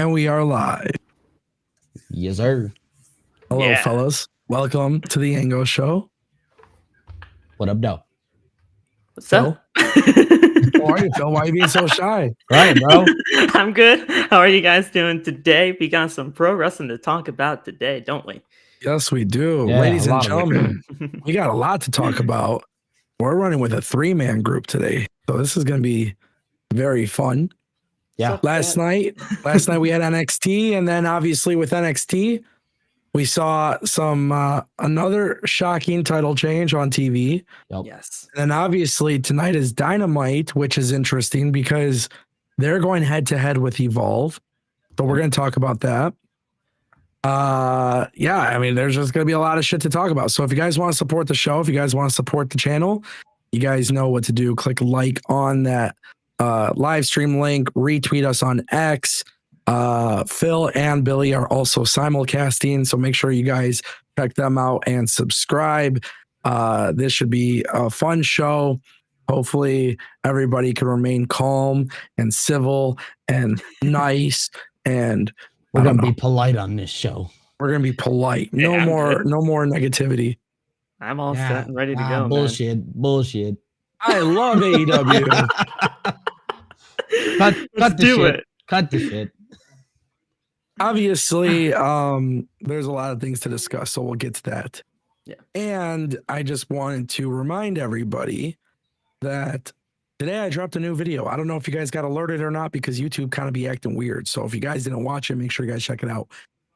And we are live. Yes, sir. Hello, fellas. Welcome to the Ango Show. What up, though? What's Phil? up? How are you, Phil? Why are you being so shy? Right, bro. I'm good. How are you guys doing today? We got some pro wrestling to talk about today, don't we? Yes, we do. Yeah, Ladies a and lot of it. gentlemen, we got a lot to talk about. We're running with a 3-man group today. So this is going to be very fun. Yeah. Last night we had NXT, and then obviously with NXT, we saw some another shocking title change on TV. Yep. Yes. And then obviously tonight is Dynamite, which is interesting because they're going head to head with Evolve. So we're going to talk about that. Yeah, I mean, there's just going to be a lot of shit to talk about. So if you guys want to support the show, if you guys want to support the channel, you guys know what to do. Click like on that live stream link, retweet us on X. Phil and Billy are also simulcasting, so make sure you guys check them out and subscribe. This should be a fun show. Hopefully everybody can remain calm and civil and nice, and We're going to be polite on this show. we're gonna be polite. No Yeah, I'm more good. no more negativity. I'm all set and ready to go, Bullshit. I love AEW. Cut Let's the do shit. it. Cut the shit. Obviously, there's a lot of things to discuss, so we'll get to that. Yeah. And I just wanted to remind everybody that today I dropped a new video. I don't know if you guys got alerted or not because YouTube kind of be acting weird. So if you guys didn't watch it, make sure you guys check it out.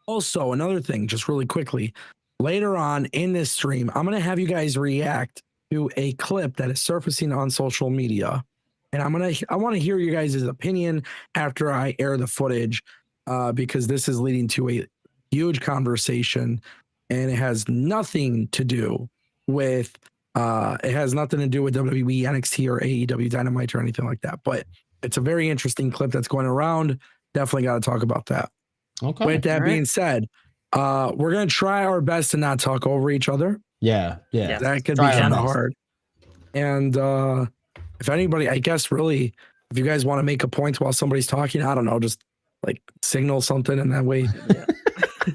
Also, another thing, just really quickly, later on in this stream, I'm going to have you guys react to a clip that is surfacing on social media. And I want to hear you guys' opinion after I air the footage, because this is leading to a huge conversation, and it has nothing to do with WWE, NXT, or AEW Dynamite or anything like that. But it's a very interesting clip that's going around. Definitely got to talk about that. Okay. With that being said, we're gonna try our best to not talk over each other. Yeah. That could Try be our kind of best. hard. And if anybody, I guess really, if you guys want to make a point while somebody's talking, I don't know, just like signal something, and that way,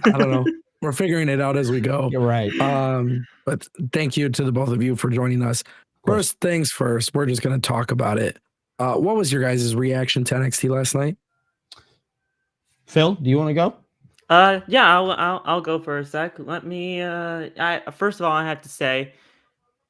I don't know. We're figuring it out as we go. You're right. But thank you to the both of you for joining us. First things first, we're just gonna talk about it. What was your guys' reaction to NXT last night? Phil, do you want to go? Yeah, I'll go for a sec. Let me first of all, I have to say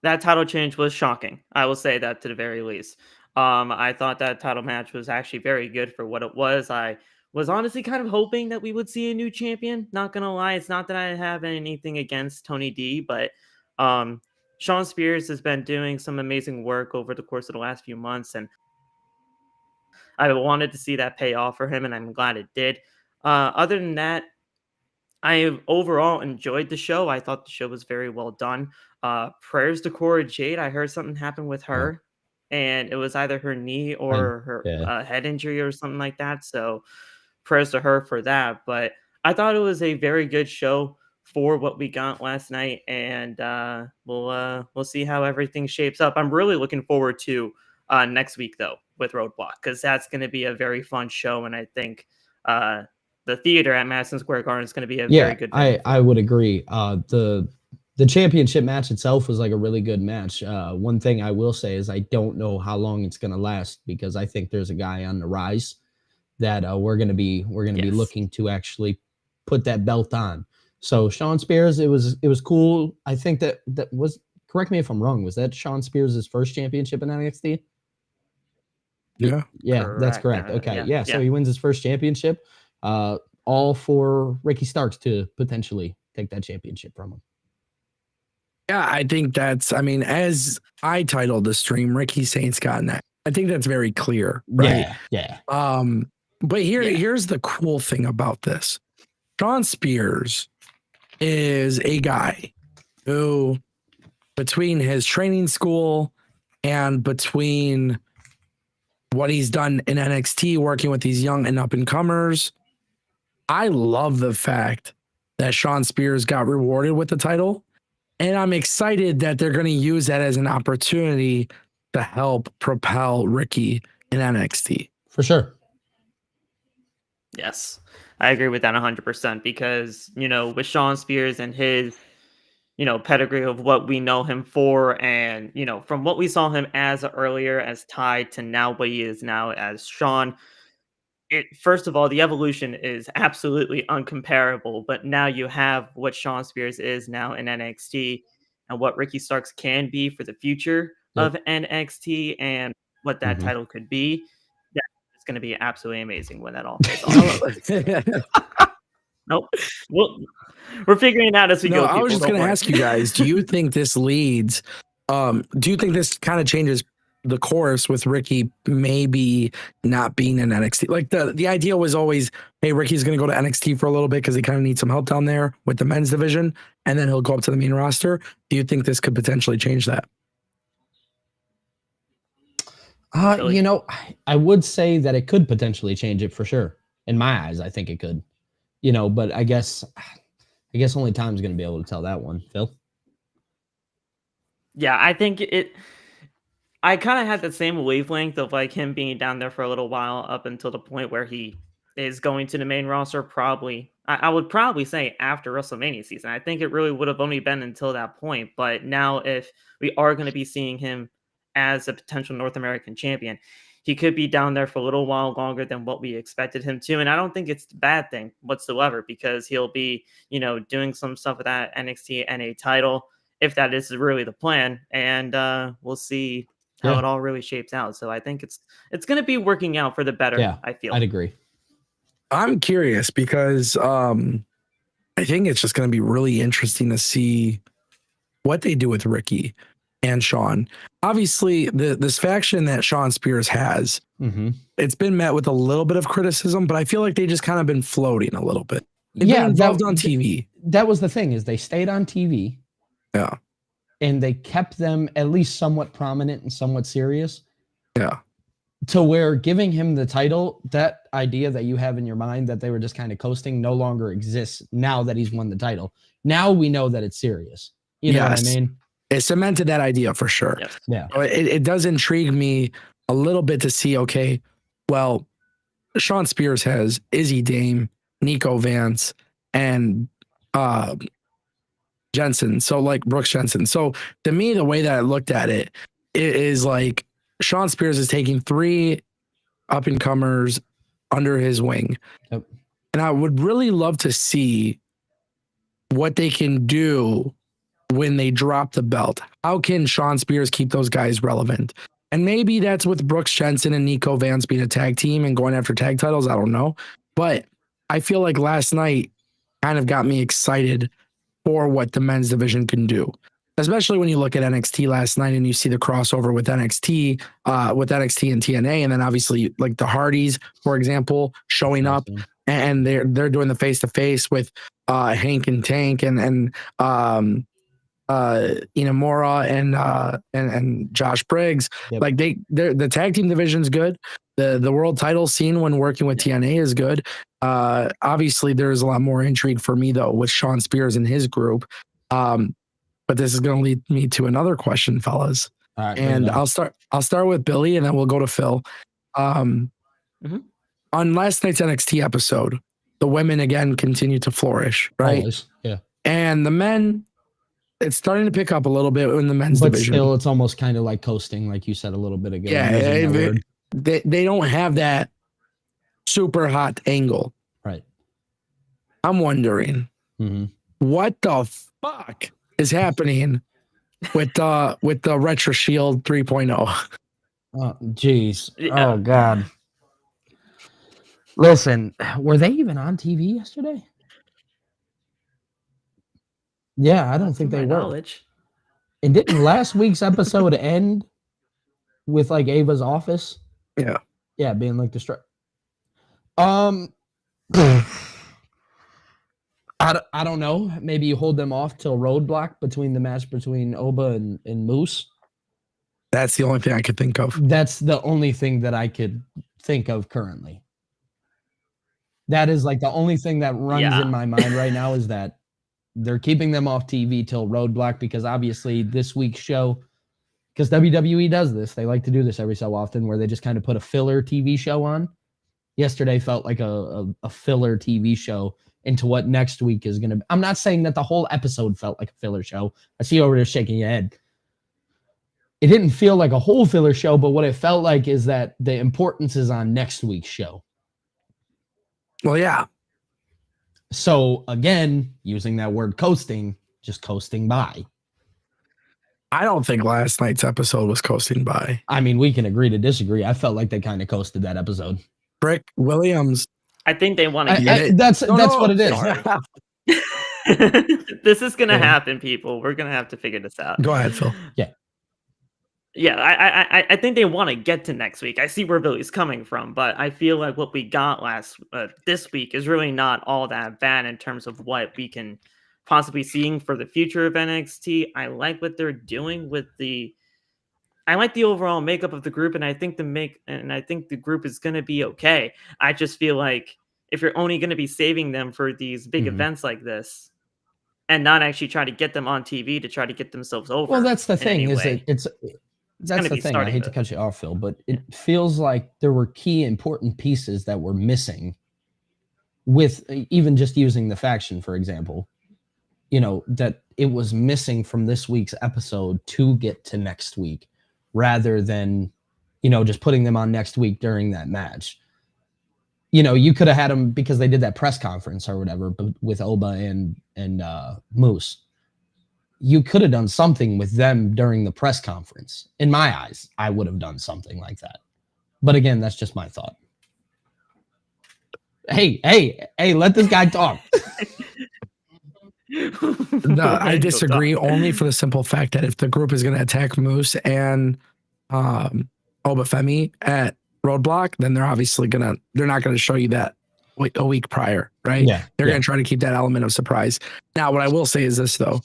that title change was shocking. I will say that to the very least. I thought that title match was actually very good for what it was. I was honestly kind of hoping that we would see a new champion. Not gonna lie, it's not that I have anything against Tony D, but Shawn Spears has been doing some amazing work over the course of the last few months, and I wanted to see that pay off for him, and I'm glad it did. Other than that, I overall enjoyed the show. I thought the show was very well done. Prayers to Cora Jade. I heard something happened with her, and it was either her knee or her head injury or something like that. So prayers to her for that. But I thought it was a very good show for what we got last night, and we'll see how everything shapes up. I'm really looking forward to next week though with Roadblock, because that's going to be a very fun show, and I think the theater at Madison Square Garden is going to be a very good venue. I would agree. The championship match itself was like a really good match. One thing I will say is I don't know how long it's going to last, because I think there's a guy on the rise that we're going to be looking to actually put that belt on. So Shawn Spears, it was cool. I think that was, correct me if I'm wrong, was that Shawn Spears' first championship in NXT? Yeah, that's correct. Okay, so he wins his first championship. All for Ricky Starks to potentially take that championship from him. Yeah, I think that's, I mean, as I titled the stream, Ricky Saints got that. I think that's very clear, right? Yeah. But here's the cool thing about this. Shawn Spears is a guy who, between his training school and between what he's done in NXT, working with these young and up and comers, I love the fact that Shawn Spears got rewarded with the title. And I'm excited that they're going to use that as an opportunity to help propel Ricky in NXT. For sure. Yes, I agree with that 100% because, with Sean Spears and his, pedigree of what we know him for and, from what we saw him as earlier as Ty to now what he is now as Sean, first of all, the evolution is absolutely uncomparable, but now you have what Sean Spears is now in NXT and what Ricky Starks can be for the future Yep. of NXT and what that Mhm. title could be. It's going to be absolutely amazing when that all pays off. Nope. Well, we're figuring it out as we No, go, I was people. just Don't going to worry. ask you guys, do you think this leads, do you think this kind of changes the course with Ricky maybe not being in NXT? Like the idea was always, hey, Ricky's going to go to NXT for a little bit because he kind of needs some help down there with the men's division, and then he'll go up to the main roster. Do you think this could potentially change that? Philly. I would say that it could potentially change it for sure. In my eyes, I think it could. But I guess only time's going to be able to tell that one, Phil. Yeah, I think I kind of had the same wavelength of like him being down there for a little while up until the point where he is going to the main roster. Probably, I would probably say after WrestleMania season. I think it really would have only been until that point. But now, if we are going to be seeing him as a potential North American champion, he could be down there for a little while longer than what we expected him to. And I don't think it's a bad thing whatsoever because he'll be, doing some stuff with that NXT NA title if that is really the plan. And we'll see how Yeah. it all really shapes out. So I think it's going to be working out for the better. Yeah, I feel. I'd agree. I'm curious because I think it's just going to be really interesting to see what they do with Ricky and Sean. Obviously, this faction that Sean Spears has, it's been met with a little bit of criticism, but I feel like they just kind of been floating a little bit. They've been involved on TV. That was the thing is they stayed on TV. Yeah. And they kept them at least somewhat prominent and somewhat serious. Yeah. To where giving him the title, that idea that you have in your mind that they were just kind of coasting no longer exists now that he's won the title. Now we know that it's serious. You know what I mean? It cemented that idea for sure. Yes. Yeah. It does intrigue me a little bit to see, okay, well, Sean Spears has Izzy Dame, Nico Vance, and Jensen. So like Brooks Jensen. So to me, the way that I looked at it is like Sean Spears is taking 3 up and comers under his wing. Yep. And I would really love to see what they can do when they drop the belt. How can Sean Spears keep those guys relevant? And maybe that's with Brooks Jensen and Nico Vance being a tag team and going after tag titles. I don't know. But I feel like last night kind of got me excited for what the men's division can do. Especially when you look at NXT last night and you see the crossover with NXT and TNA, and then obviously like the Hardys, for example, showing up and they're doing the face to face with Hank and Tank and Inamura and Josh Briggs. Yep. Like the tag team division's good. The world title scene when working with TNA is good. Obviously there's a lot more intrigue for me though with Sean Spears and his group. But this is going to lead me to another question, fellas. All right, and I'll start with Billy and then we'll go to Phil. On last night's NXT episode, the women again continue to flourish, right? Always. Yeah. And the men, it's starting to pick up a little bit in the men's division. But still, it's almost kind of like coasting, like you said a little bit ago. Yeah, they don't have that super hot angle. Right. I'm wondering what the fuck is happening with the Retro Shield 3.0. Oh, geez. Yeah. Oh, God. Listen, were they even on TV yesterday? Yeah, I don't think they were. Knowledge. And didn't last week's episode end with like Ava's office? Yeah. Yeah, being like destroyed. I don't know. Maybe you hold them off till Roadblock between the match between Oba and Moose. That's the only thing I could think of. That's the only thing that I could think of currently. That is like the only thing that runs in my mind right now is that they're keeping them off TV till Roadblock because obviously this week's show, because WWE does this, they like to do this every so often where they just kind of put a filler TV show on Yesterday felt like a filler TV show into what next week is going to be. I'm not saying that the whole episode felt like a filler show. I see you over there shaking your head. It didn't feel like a whole filler show, but what it felt like is that the importance is on next week's show. Well, yeah. So again, using that word coasting, just coasting by. I don't think last night's episode was coasting by. I mean, we can agree to didisagree. I felt like they kind of coasted that episode. Trick Williams. I think they want to get it. That's what it is. This is gonna happen, people. We're gonna have to figure this out. Go ahead, Phil. Yeah, I think they want to get to next week. I see where Billy's coming from, but I feel like what we got this week is really not all that bad in terms of what we can possibly seeing for the future of NXT. I like what they're doing with I like the overall makeup of the group, and I think the group is going to be okay. I just feel like if you're only going to be saving them for these big events like this, and not actually try to get them on TV to try to get themselves over. Well, that's the thing. That's the thing. I hate to cut you off, Phil, but it feels like there were key important pieces that were missing with even just using the faction, for example, that it was missing from this week's episode to get to next week rather than, just putting them on next week during that match. You could have had them because they did that press conference or whatever with Oba and Moose. You could have done something with them during the press conference. In my eyes, I would have done something like that. But again, that's just my thought. Hey, let this guy talk. No, I disagree only for the simple fact that if the group is going to attack Moose and Obafemi at Roadblock, then they're not going to show you that a week prior, right? Yeah, they're going to try to keep that element of surprise. Now, what I will say is this though.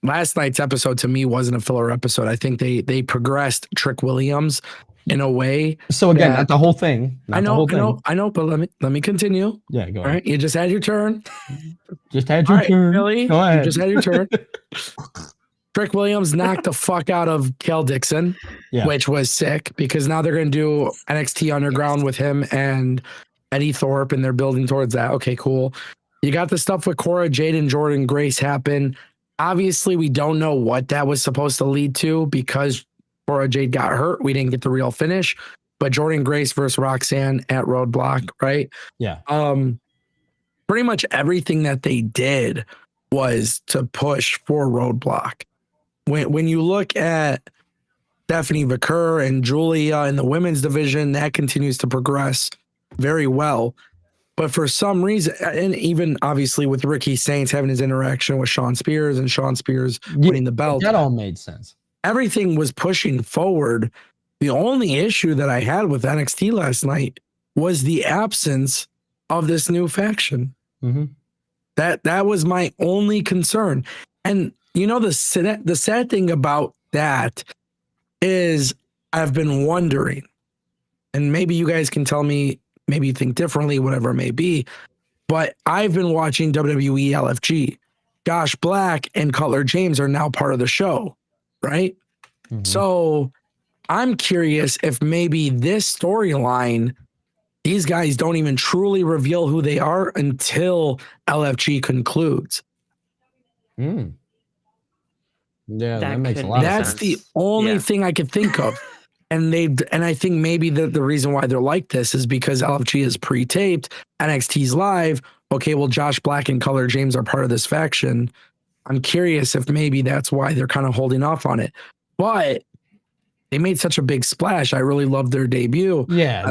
Last night's episode to me wasn't a filler episode. I think they progressed Trick Williams in a way. So again, not the whole thing. I know, but let me continue. Yeah, go ahead. All right, you just had your turn. Turn. Billy, go ahead. You just had your turn. Trick Williams knocked the fuck out of Kel Dixon, which was sick because now they're going to do NXT Underground with him and Eddie Thorpe, and they're building towards that. Okay, cool. You got the stuff with Cora Jade and Jordan Grace happen. Obviously, we don't know what that was supposed to lead to because Cora Jade got hurt. We didn't get the real finish. But Jordan Grace versus Roxanne at Roadblock, right? Yeah. Pretty much everything that they did was to push for Roadblock. When you look at Stephanie Vaquer and Julia in the women's division, that continues to progress very well. But for some reason, and even obviously with Ricky Saints having his interaction with Sean Spears and Sean Spears winning the belt, that all made sense. Everything was pushing forward. The only issue that I had with NXT last night was the absence of this new faction. Mm-hmm. That was my only concern. And the sad thing about that is I've been wondering, and maybe you guys can tell me, maybe you think differently, whatever it may be, but I've been watching WWE LFG. Josh Black and Cutler James are now part of the show, right? Mm-hmm. So I'm curious if maybe this storyline, these guys don't even truly reveal who they are until LFG concludes. Yeah, that makes a lot of sense. That's the only thing I could think of. And I think maybe the reason why they're like this is because LFG is pre-taped, NXT's live. Okay, well, Josh Black and Cutler James are part of this faction. I'm curious if maybe that's why they're kind of holding off on it. But they made such a big splash. I really loved their debut. Yeah,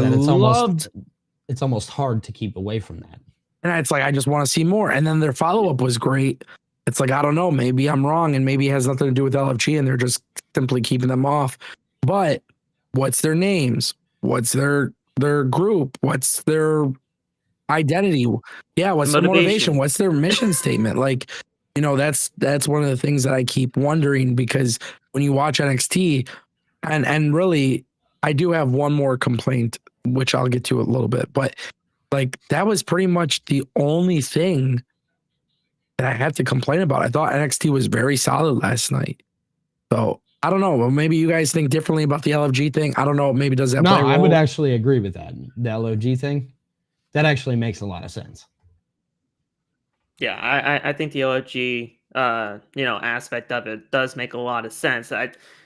it's almost hard to keep away from that. And it's like I just want to see more. And then their follow-up was great. It's like, I don't know, maybe I'm wrong, and maybe it has nothing to do with LFG, and they're just simply keeping them off. But what's their names? What's their group? What's their identity? Yeah, what's their motivation? What's their mission statement? Like, that's one of the things that I keep wondering, because when you watch NXT, and really, I do have one more complaint, which I'll get to a little bit, but like that was pretty much the only thing that I had to complain about. I thought NXT was very solid last night. So I don't know. Well, maybe you guys think differently about the LFG thing. I don't know. Maybe does that No, play a role? I would actually agree with that. The LOG thing, that actually makes a lot of sense. Yeah, I think the OG aspect of it does make a lot of sense.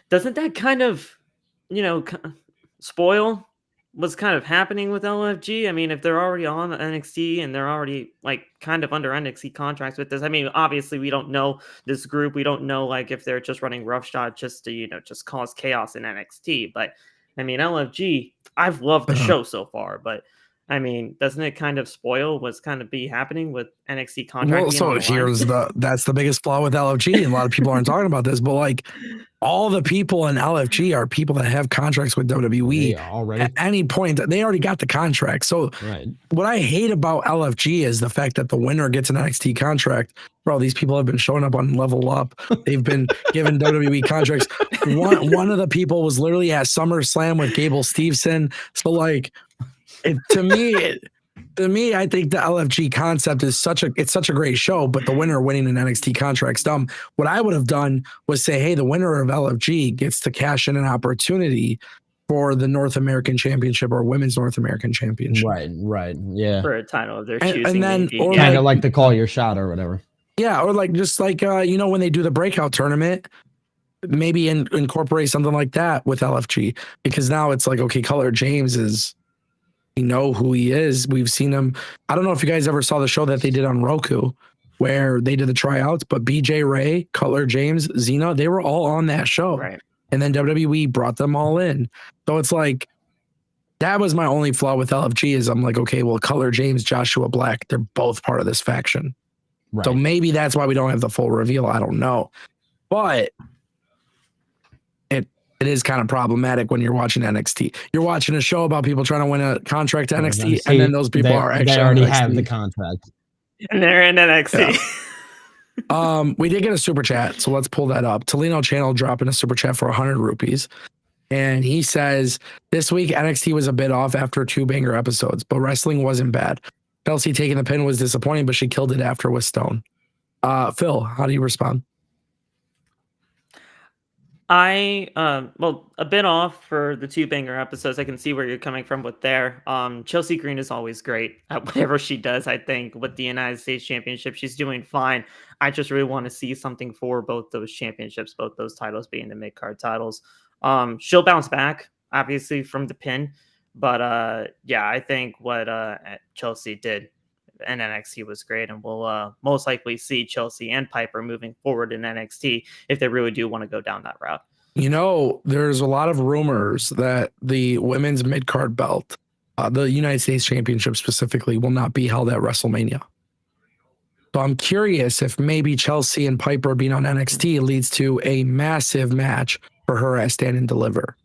Doesn't that kind of, you know, spoil what's kind of happening with LFG? I mean, if they're already on NXT and they're already like kind of under NXT contracts with this, I mean, obviously we don't know this group. We don't know like if they're just running roughshod just to, just cause chaos in NXT. But I mean, LFG, I've loved the show so far, but I mean, doesn't it kind of spoil what's kind of be happening with NXT contract Well, being on so the line? that's the biggest flaw with LFG, and a lot of people aren't talking about this, but like all the people in LFG are people that have contracts with WWE Yeah, already. at any point. They already got the contract. So Right. what I hate about LFG is the fact that the winner gets an NXT contract. Bro, these people have been showing up on Level Up. They've been given WWE contracts. One of the people was literally at SummerSlam with Gable Steveson. So like, to me, I think the LFG concept is such a great show, but the winner winning an NXT contract's dumb. What I would have done was say, hey, the winner of LFG gets to cash in an opportunity for the North American Championship or Women's North American Championship. Right. Yeah. For a title of their And choosing, then, maybe. or Yeah. Kind of like to call your shot or whatever. Yeah, or like just like when they do the breakout tournament, maybe incorporate something like that with LFG, because now it's like, okay, Color James is, we know who he is. We've seen him. I don't know if you guys ever saw the show that they did on Roku where they did the tryouts, but BJ Ray, Cutler James, Xena, they were all on that show. Right. And then WWE brought them all in. So it's like, that was my only flaw with LFG is I'm like, okay, well, Cutler James, Joshua Black, they're both part of this faction. Right. So maybe that's why we don't have the full reveal. I don't know. But it is kind of problematic when you're watching NXT. You're watching a show about people trying to win a contract to NXT, and then those people are actually they already on NXT. have the contract. And they're in NXT. Yeah. We did get a super chat, so let's pull that up. Tolino Channel dropping a super chat for 100 rupees. And he says, this week NXT was a bit off after 2 banger episodes, but wrestling wasn't bad. Chelsea taking the pin was disappointing, but she killed it after with Stone. Phil, how do you respond? Well, a bit off for the 2 banger episodes. I can see where you're coming from with there. Chelsea Green is always great at whatever she does. I think with the United States Championship, she's doing fine. I just really want to see something for both those championships, both those titles being the mid-card titles. She'll bounce back, obviously, from the pin. But yeah, I think what Chelsea did in NXT was great, and we'll most likely see Chelsea and Piper moving forward in NXT if they really do want to go down that route. There's a lot of rumors that the women's mid-card belt, the United States Championship specifically, will not be held at WrestleMania. So I'm curious if maybe Chelsea and Piper being on NXT leads to a massive match for her at Stand and Deliver.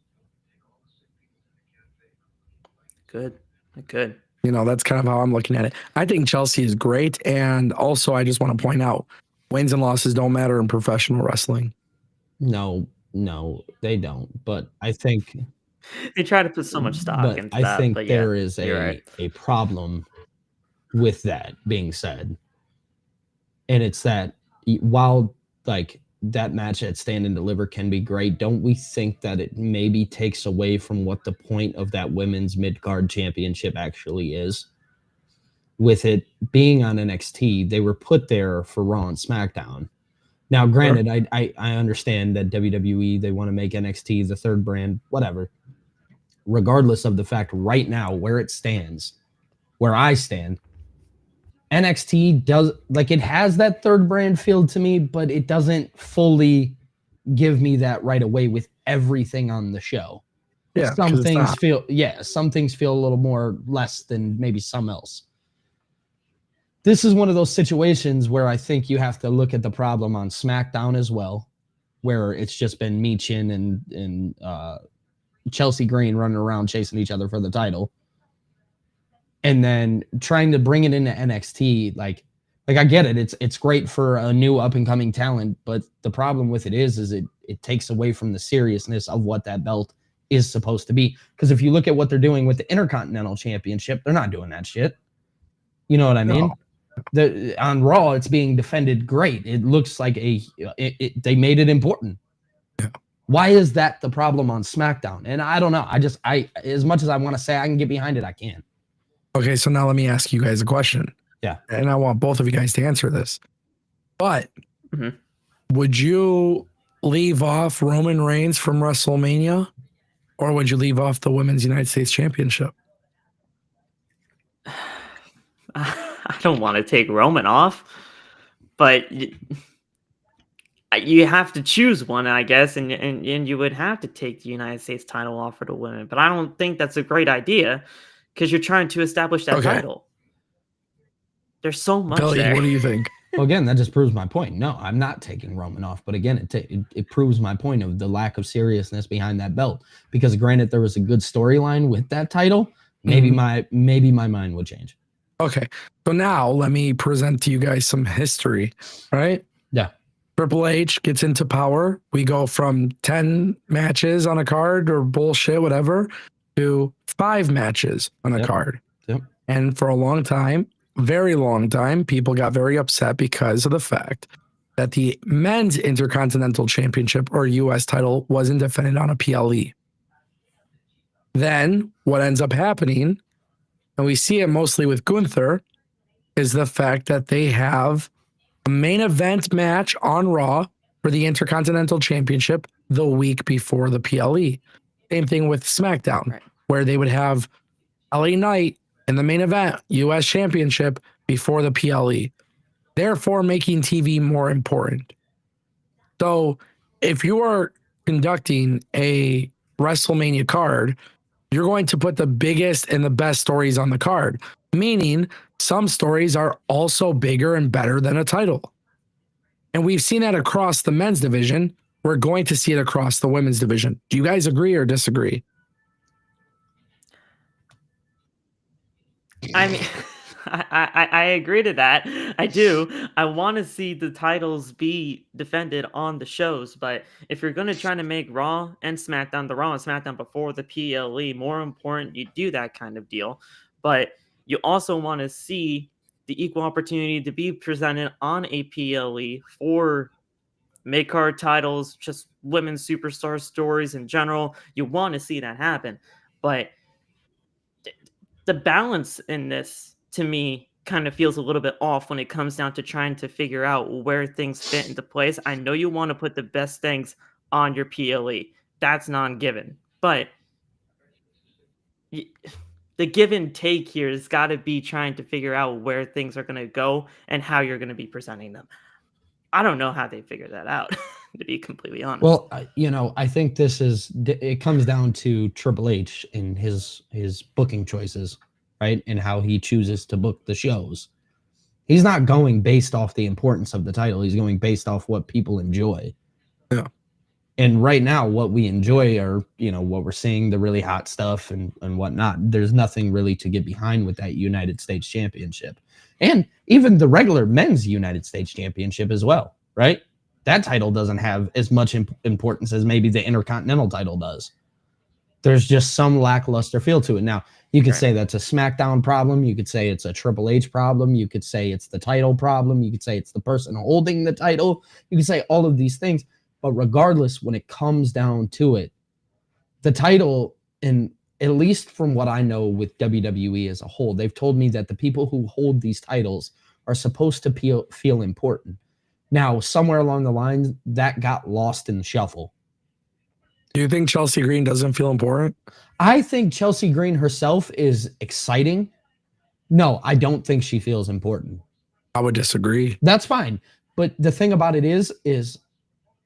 Good. Good. That's kind of how I'm looking at it. I think Chelsea is great. And also, I just want to point out, wins and losses don't matter in professional wrestling. No, they don't. But I think they try to put so much stock into that. I think but there yeah, is a problem with that being said. And it's that while like that match at Stand and Deliver can be great, don't we think that it maybe takes away from what the point of that women's mid-card championship actually is? With it being on NXT, they were put there for Raw and SmackDown. Now, granted, sure. I understand that WWE, they want to make NXT the third brand, whatever. Regardless of the fact right now where it stands, where I stand, NXT does, like, it has that third brand feel to me, but it doesn't fully give me that right away with everything on the show. Yeah, some things feel a little more less than maybe some else. This is one of those situations where I think you have to look at the problem on SmackDown as well, where it's just been Michin and Chelsea Green running around chasing each other for the title. And then trying to bring it into NXT, like I get it. It's great for a new up and coming talent, but the problem with it is it takes away from the seriousness of what that belt is supposed to be. Because if you look at what they're doing with the Intercontinental Championship, they're not doing that shit. You know what I mean? On Raw, it's being defended great. It looks like they made it important. Yeah. Why is that the problem on SmackDown? And I don't know. I as much as I want to say I can get behind it, I can't. Okay, so now let me ask you guys a question. Yeah. And I want both of you guys to answer this. But Mhm. would you leave off Roman Reigns from WrestleMania, or would you leave off the Women's United States Championship? I don't want to take Roman off, but you have to choose one, I guess, and you would have to take the United States title off for the women. But I don't think that's a great idea because you're trying to establish that Okay. title. There's so much Billy, there. what do you think? Well, again, that just proves my point. No, I'm not taking Roman off. But again, it proves my point of the lack of seriousness behind that belt. Because granted, there was a good storyline with that title. Maybe my mind would change. Okay. So now let me present to you guys some history, right? Yeah. Triple H gets into power. We go from 10 matches on a card or bullshit, whatever, to 5 matches on a card. Yep. And for a long time, very long time, people got very upset because of the fact that the men's Intercontinental Championship or US title wasn't defended on a PLE. Then what ends up happening, and we see it mostly with Gunther, is the fact that they have a main event match on Raw for the Intercontinental Championship the week before the PLE. Same thing with SmackDown, Right. where they would have LA Knight in the main event, US Championship before the PLE, therefore making TV more important. So if you are conducting a WrestleMania card, you're going to put the biggest and the best stories on the card, meaning some stories are also bigger and better than a title. And we've seen that across the men's division. We're going to see it across the women's division. Do you guys agree or disagree? I mean, I agree to that. I do. I want to see the titles be defended on the shows, but if you're going to try to make Raw and SmackDown, the Raw and SmackDown before the PLE more important, you do that kind of deal. But you also want to see the equal opportunity to be presented on a PLE for mid card titles, just women's superstar stories in general. You want to see that happen, but the balance in this to me kind of feels a little bit off when it comes down to trying to figure out where things fit into place. I know you want to put the best things on your PLE. That's non-given. But the give and take here has got to be trying to figure out where things are going to go and how you're going to be presenting them. I don't know how they figure that out, to be completely honest. Well, I think it comes down to Triple H and his booking choices, right? And how he chooses to book the shows. He's not going based off the importance of the title. He's going based off what people enjoy. Yeah. And right now, what we enjoy are, what we're seeing, the really hot stuff and whatnot. There's nothing really to get behind with that United States Championship. And even the regular men's United States Championship as well, right? That title doesn't have as much importance as maybe the Intercontinental title does. There's just some lackluster feel to it. Now, you could say that's a SmackDown problem. You could say it's a Triple H problem. You could say it's the title problem. You could say it's the person holding the title. You could say all of these things. But regardless, when it comes down to it, the title, and at least from what I know with WWE as a whole, they've told me that the people who hold these titles are supposed to feel important. Now, somewhere along the lines, that got lost in the shuffle. Do you think Chelsea Green doesn't feel important? I think Chelsea Green herself is exciting. No, I don't think she feels important. I would disagree. That's fine. But the thing about it is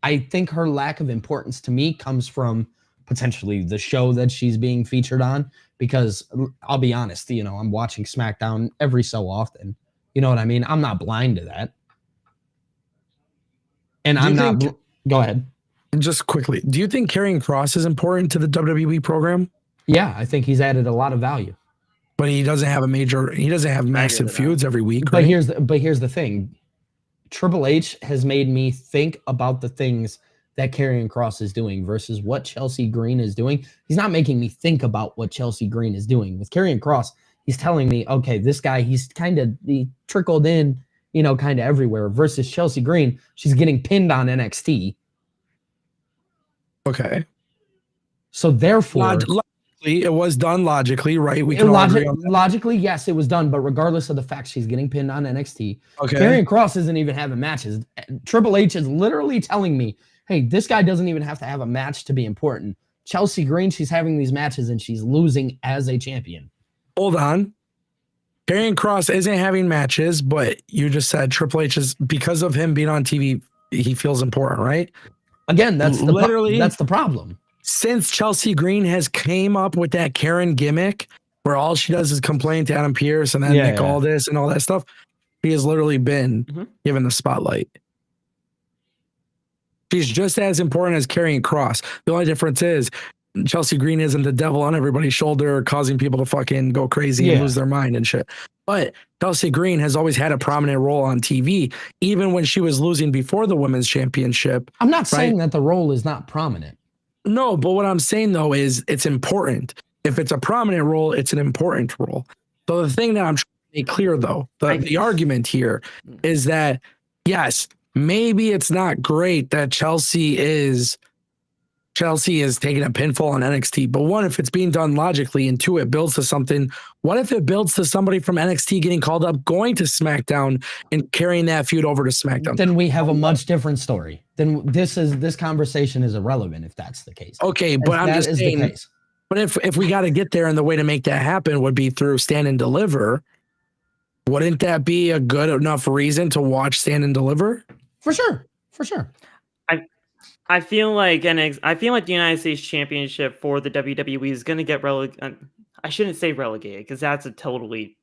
I think her lack of importance to me comes from potentially the show that she's being featured on, because I'll be honest, I'm watching SmackDown every so often. You know what I mean? I'm not blind to that. And I'm not. Go ahead. Just quickly, do you think Karrion Kross is important to the WWE program? Yeah, I think he's added a lot of value. But he doesn't have massive feuds every week. But right? here's the thing. Triple H has made me think about the things that Karrion Kross is doing versus what Chelsea Green is doing. He's not making me think about what Chelsea Green is doing. With Karrion Kross, he's telling me, okay, this guy, he trickled in, kind of everywhere. Versus Chelsea Green, she's getting pinned on NXT. Okay. So therefore, Logically, it was done logically, right? We can all agree on that. logically, yes, it was done. But regardless of the fact she's getting pinned on NXT, Okay. Karrion Kross isn't even having matches. Triple H is literally telling me, hey, this guy doesn't even have to have a match to be important. Chelsea Green, she's having these matches and she's losing as a champion. Hold on. Karrion Kross isn't having matches, but you just said Triple H is, because of him being on TV, he feels important, right? Again, that's literally that's the problem. Since Chelsea Green has came up with that Karen gimmick where all she does is complain to Adam Pearce and then Nick Aldis and all that stuff, he has literally been given the spotlight. She's just as important as Karrion Kross. The only difference is Chelsea Green isn't the devil on everybody's shoulder causing people to fucking go crazy and lose their mind and shit. But Chelsea Green has always had a prominent role on TV, even when she was losing before the women's championship. I'm not saying that the role is not prominent. No, but what I'm saying though is it's important. If it's a prominent role, it's an important role. So the thing that I'm trying to make clear though, the argument here is that yes, maybe it's not great that Chelsea is taking a pinfall on NXT, but one, if it's being done logically, and two, it builds to something. What if it builds to somebody from NXT getting called up, going to SmackDown and carrying that feud over to SmackDown? Then we have a much different story. Then this conversation is irrelevant if that's the case. Okay, but I'm just saying, but if we got to get there and the way to make that happen would be through Stand and Deliver, wouldn't that be a good enough reason to watch Stand and Deliver? For sure. For sure. I feel like the United States Championship for the WWE is going to get relegated. I shouldn't say relegated because that's a totally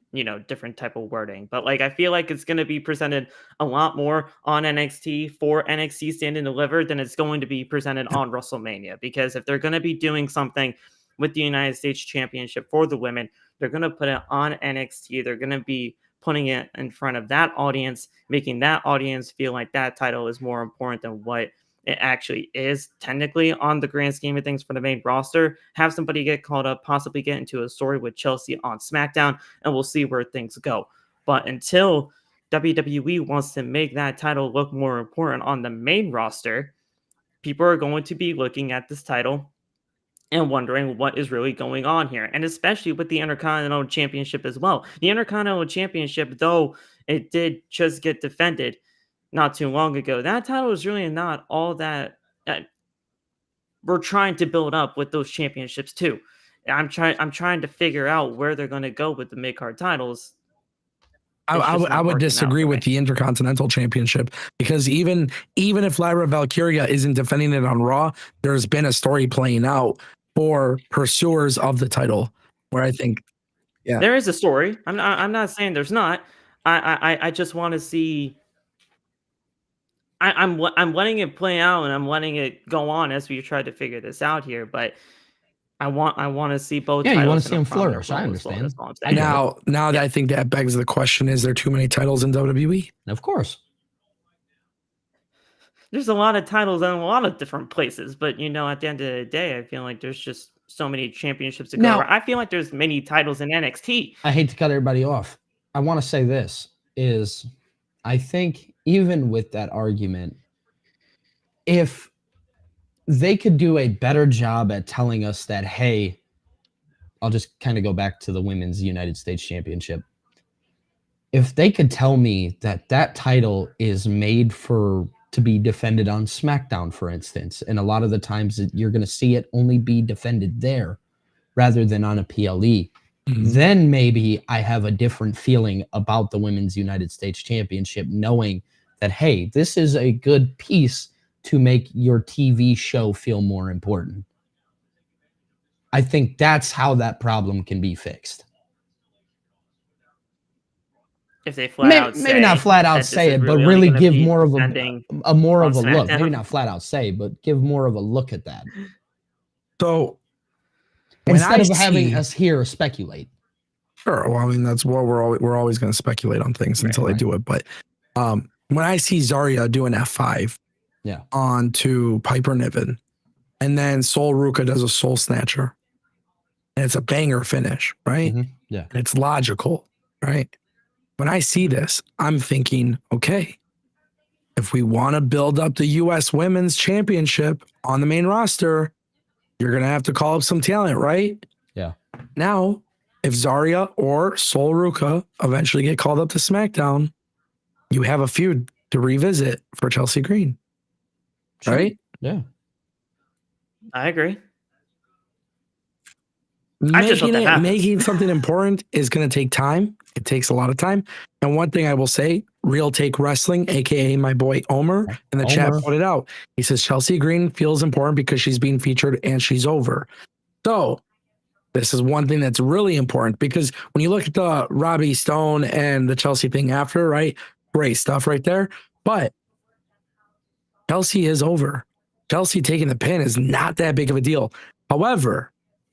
different type of wording. But like I feel like it's going to be presented a lot more on NXT for NXT Stand and Deliver than it's going to be presented on WrestleMania. Because if they're going to be doing something with the United States Championship for the women, they're going to put it on NXT. They're going to be putting it in front of that audience, making that audience feel like that title is more important than what it actually is technically on the grand scheme of things for the main roster. Have somebody get called up, possibly get into a story with Chelsea on SmackDown, and we'll see where things go. But until WWE wants to make that title look more important on the main roster, people are going to be looking at this title and wondering what is really going on here. And especially with the Intercontinental Championship as well. The Intercontinental Championship, though it did just get defended not too long ago, that title is really not all that we're trying to build up with those championships too. I'm trying to figure out where they're going to go with the mid-card titles. I would disagree with the Intercontinental Championship because even if Lyra Valkyria isn't defending it on Raw, there's been a story playing out for pursuers of the title where I think there is a story. I'm not saying there's not. I just want to see. I'm letting it play out and I'm letting it go on as we try to figure this out here, but I want to see both. Yeah, you want to see them flourish. I understand. Now that I think that begs the question: is there too many titles in WWE? Of course, there's a lot of titles in a lot of different places, but at the end of the day, I feel like there's just so many championships to go over. I feel like there's many titles in NXT. I hate to cut everybody off. I want to say this is, I think even with that argument, if they could do a better job at telling us that, hey, I'll just kind of go back to the Women's United States Championship. If they could tell me that title is made to be defended on SmackDown, for instance, and a lot of the times you're going to see it only be defended there rather than on a PLE, then maybe I have a different feeling about the Women's United States Championship, knowing that, hey, this is a good piece to make your TV show feel more important. I think that's how that problem can be fixed. If they maybe not flat out say it, but really give more of a look. Maybe not flat out say, but give more of a look at that. So instead of having us here speculate. Sure. Well, I mean, that's what we're always going to speculate on things until they do it. But when I see Zarya doing F5 onto Piper Niven, and then Sol Ruka does a Soul Snatcher, and it's a banger finish, right? Yeah. And it's logical, right? When I see this, I'm thinking, okay, if we want to build up the U.S. Women's Championship, on the main roster, you're going to have to call up some talent, right? Yeah. Now, if Zarya or Sol Ruka eventually get called up to SmackDown, you have a feud to revisit for Chelsea Green, Sure. right? Yeah. I agree. I just hope that happens. Making something important is going to take time. It takes a lot of time. And one thing I will say, Real Take Wrestling, aka my boy Omer, in the chat put it out. He says Chelsea Green feels important because she's being featured and she's over. So this is one thing that's really important because when you look at the Robbie Stone and the Chelsea thing after, right? Great stuff right there. But Chelsea is over. Chelsea taking the pin is not that big of a deal. However,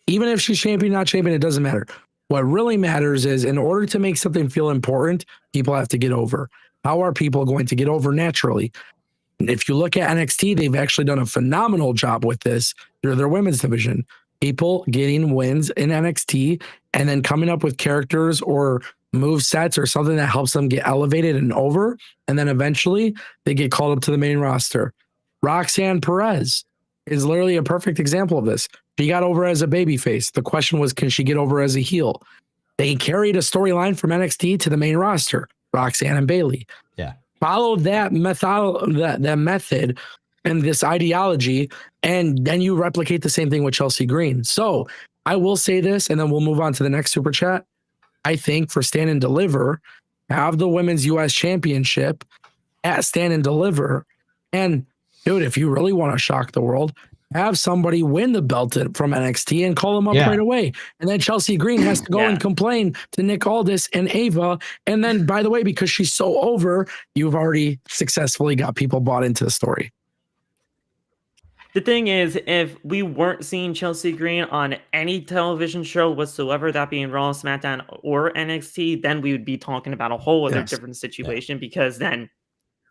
even if she's champion, not champion, it doesn't matter. What really matters is in order to make something feel important, people have to get over. How are people going to get over naturally? If you look at NXT, they've actually done a phenomenal job with this through their women's division. People getting wins in NXT and then coming up with characters or move sets or something that helps them get elevated and over. And then eventually they get called up to the main roster. Roxanne Perez is literally a perfect example of this. She got over as a babyface. The question was, can she get over as a heel? They carried a storyline from NXT to the main roster, Roxanne and Bayley. Yeah. Followed that method and this ideology, and then you replicate the same thing with Chelsea Green. So I will say this, and then we'll move on to the next super chat. I think for Stand and Deliver, have the Women's U.S. Championship at Stand and Deliver. And dude, if you really want to shock the world, have somebody win the belt from NXT and call them up right away. And then Chelsea Green has to go and complain to Nick Aldis and Ava. And then, by the way, because she's so over, you've already successfully got people bought into the story. The thing is, if we weren't seeing Chelsea Green on any television show whatsoever, that being Raw, SmackDown, or NXT, then we would be talking about a whole other different situation because then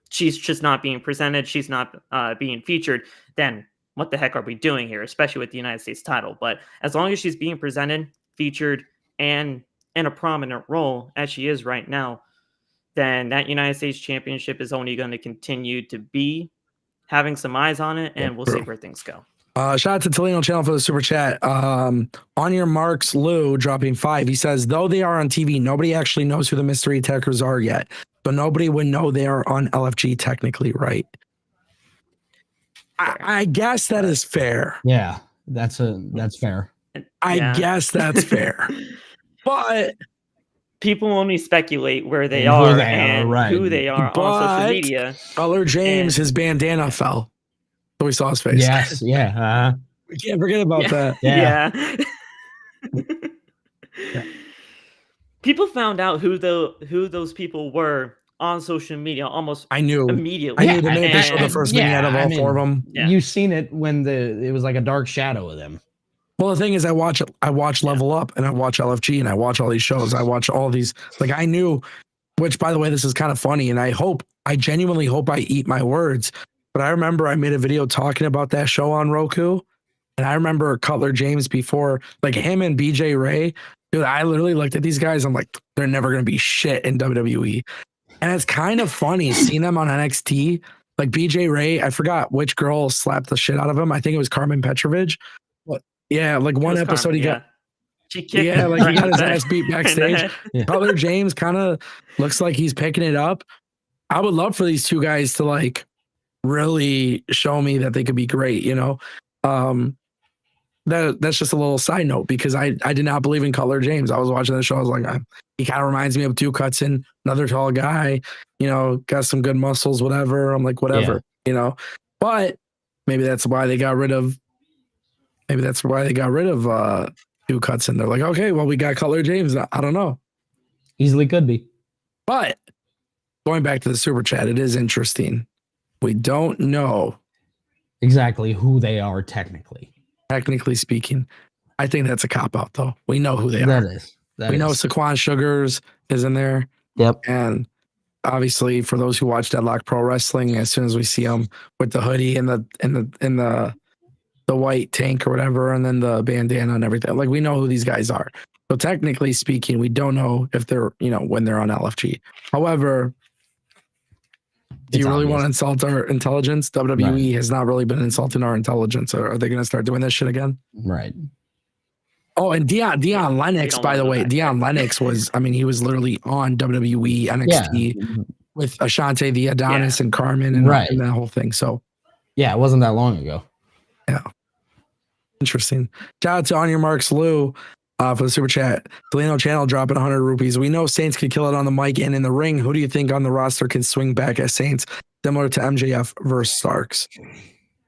she's just not being presented. She's not being featured. Then what the heck are we doing here, especially with the United States title? But as long as she's being presented, featured, and in a prominent role, as she is right now, then that United States Championship is only going to continue to be having some eyes on it, and we'll see where things go. Shout out to Tolino Channel for the super chat. On your marks, Lou dropping 5. He says, though they are on TV, nobody actually knows who the mystery attackers are yet. So nobody would know they are on LFG technically, right? I guess that is fair. Yeah, that's fair. I guess that's fair. But people only speculate where they are and who they are on social media. Color James, his bandana fell. So we saw his face. Yes, yeah. We can't forget about that. Yeah. People found out who those people were on social media almost immediately. I knew the minute they showed the first vignette of all 4 of them. Yeah. You've seen it when it was like a dark shadow of them. Well, the thing is, I watch Level Up and I watch LFG and I watch all these shows. I watch all these. Like I knew, which by the way, this is kind of funny, and I genuinely hope I eat my words. But I remember I made a video talking about that show on Roku, and I remember Cutler James before, like him and BJ Ray. Dude, I literally looked at these guys. I'm like, they're never gonna be shit in WWE. And it's kind of funny seeing them on NXT. Like BJ Ray, I forgot which girl slapped the shit out of him. I think it was Carmen Petrovich. Yeah, like one episode Carmen, he got. She kicked him like he got his ass beat backstage. Cutler James kind of looks like he's picking it up. I would love for these two guys to like really show me that they could be great, you know. That's just a little side note because I did not believe in Cutler James. I was watching the show. I was like, he kind of reminds me of Duke Hudson, another tall guy, you know, got some good muscles, whatever. I'm like, whatever, you know. But maybe that's why they got rid of. Maybe that's why they got rid of Duke Hudson. They're like, okay, well, we got Cutler James. I don't know. Easily could be. But going back to the super chat, it is interesting. We don't know exactly who they are technically. Technically speaking, I think that's a cop out, though. We know who they are. That is. We know Saquon Sugars is in there. Yep. And obviously, for those who watch Deadlock Pro Wrestling, as soon as we see him with the hoodie and the white tank or whatever, and then the bandana and everything, like we know who these guys are. So technically speaking, we don't know if they're, you know, when they're on LFG. However, Do you It's really want to obvious. insult our intelligence? WWE has not really been insulting our intelligence. Are they going to start doing this shit again? Right. Oh, and Dion we Lennox, don't by wanna the go way, back Dion there. Lennox was, I mean, he was literally on WWE, Yeah. NXT with Ashante, the Adonis, and Carmen, and Right. that whole thing. So, Yeah, it wasn't that long ago. yeah, interesting. Shout out to On Your Marks Lou for the super chat. Delano Channel dropping 100 rupees. We know Saints can kill it on the mic and in the ring. Who do you think on the roster can swing back as Saints, similar to MJF versus Starks?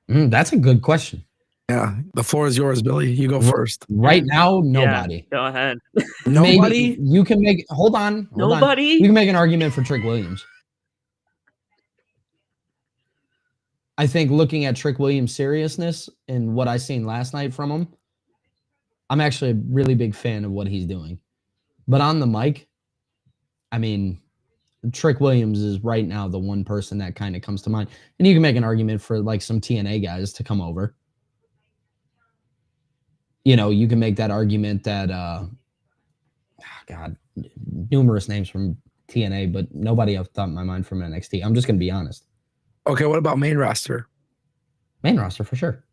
That's a good question. Yeah, the floor is yours, Billy. You go first. Right now, nobody. Yeah, go ahead. Nobody? Maybe you can make. Hold on. Nobody? You can make an argument for Trick Williams. I think looking at Trick Williams' seriousness and what I seen last night from him, I'm actually a really big fan of what he's doing. But on the mic, I mean, Trick Williams is right now the one person that kind of comes to mind. And you can make an argument for like some TNA guys to come over. You know, you can make that argument that God, numerous names from TNA, but nobody off the top of my mind from NXT. I'm just gonna be honest. Okay, what about main roster? Main roster for sure.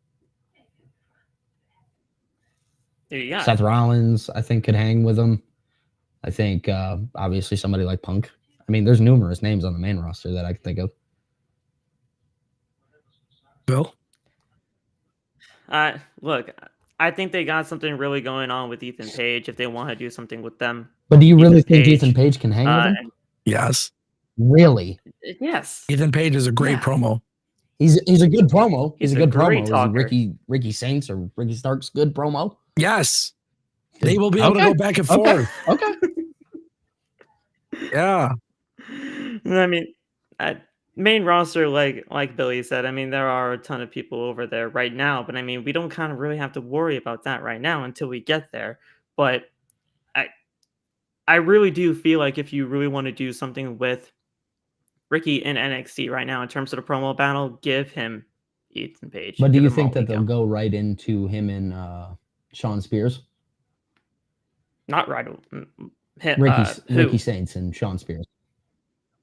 Yeah. Seth Rollins, I think, could hang with him. I think obviously somebody like Punk. I mean, there's numerous names on the main roster that I can think of. Bill? Look, I think they got something really going on with Ethan Page if they want to do something with them. But do you really think Ethan Page can hang with him? Yes. Really? Yes. Ethan Page is a great promo. He's a good promo. He's a a good great promo. talker. Is Ricky Saints or Ricky Starks good promo? Yes. They will be able to go back and forth. Okay. Yeah. I mean, main roster, like Billy said, I mean, there are a ton of people over there right now, but I mean, we don't kind of really have to worry about that right now until we get there. But I really do feel like if you really want to do something with Ricky in NXT right now in terms of the promo battle, give him Ethan Page. But do Give you him think that Malik they'll Young. go right into him and Sean Spears? Not right. Ricky Saints and Sean Spears.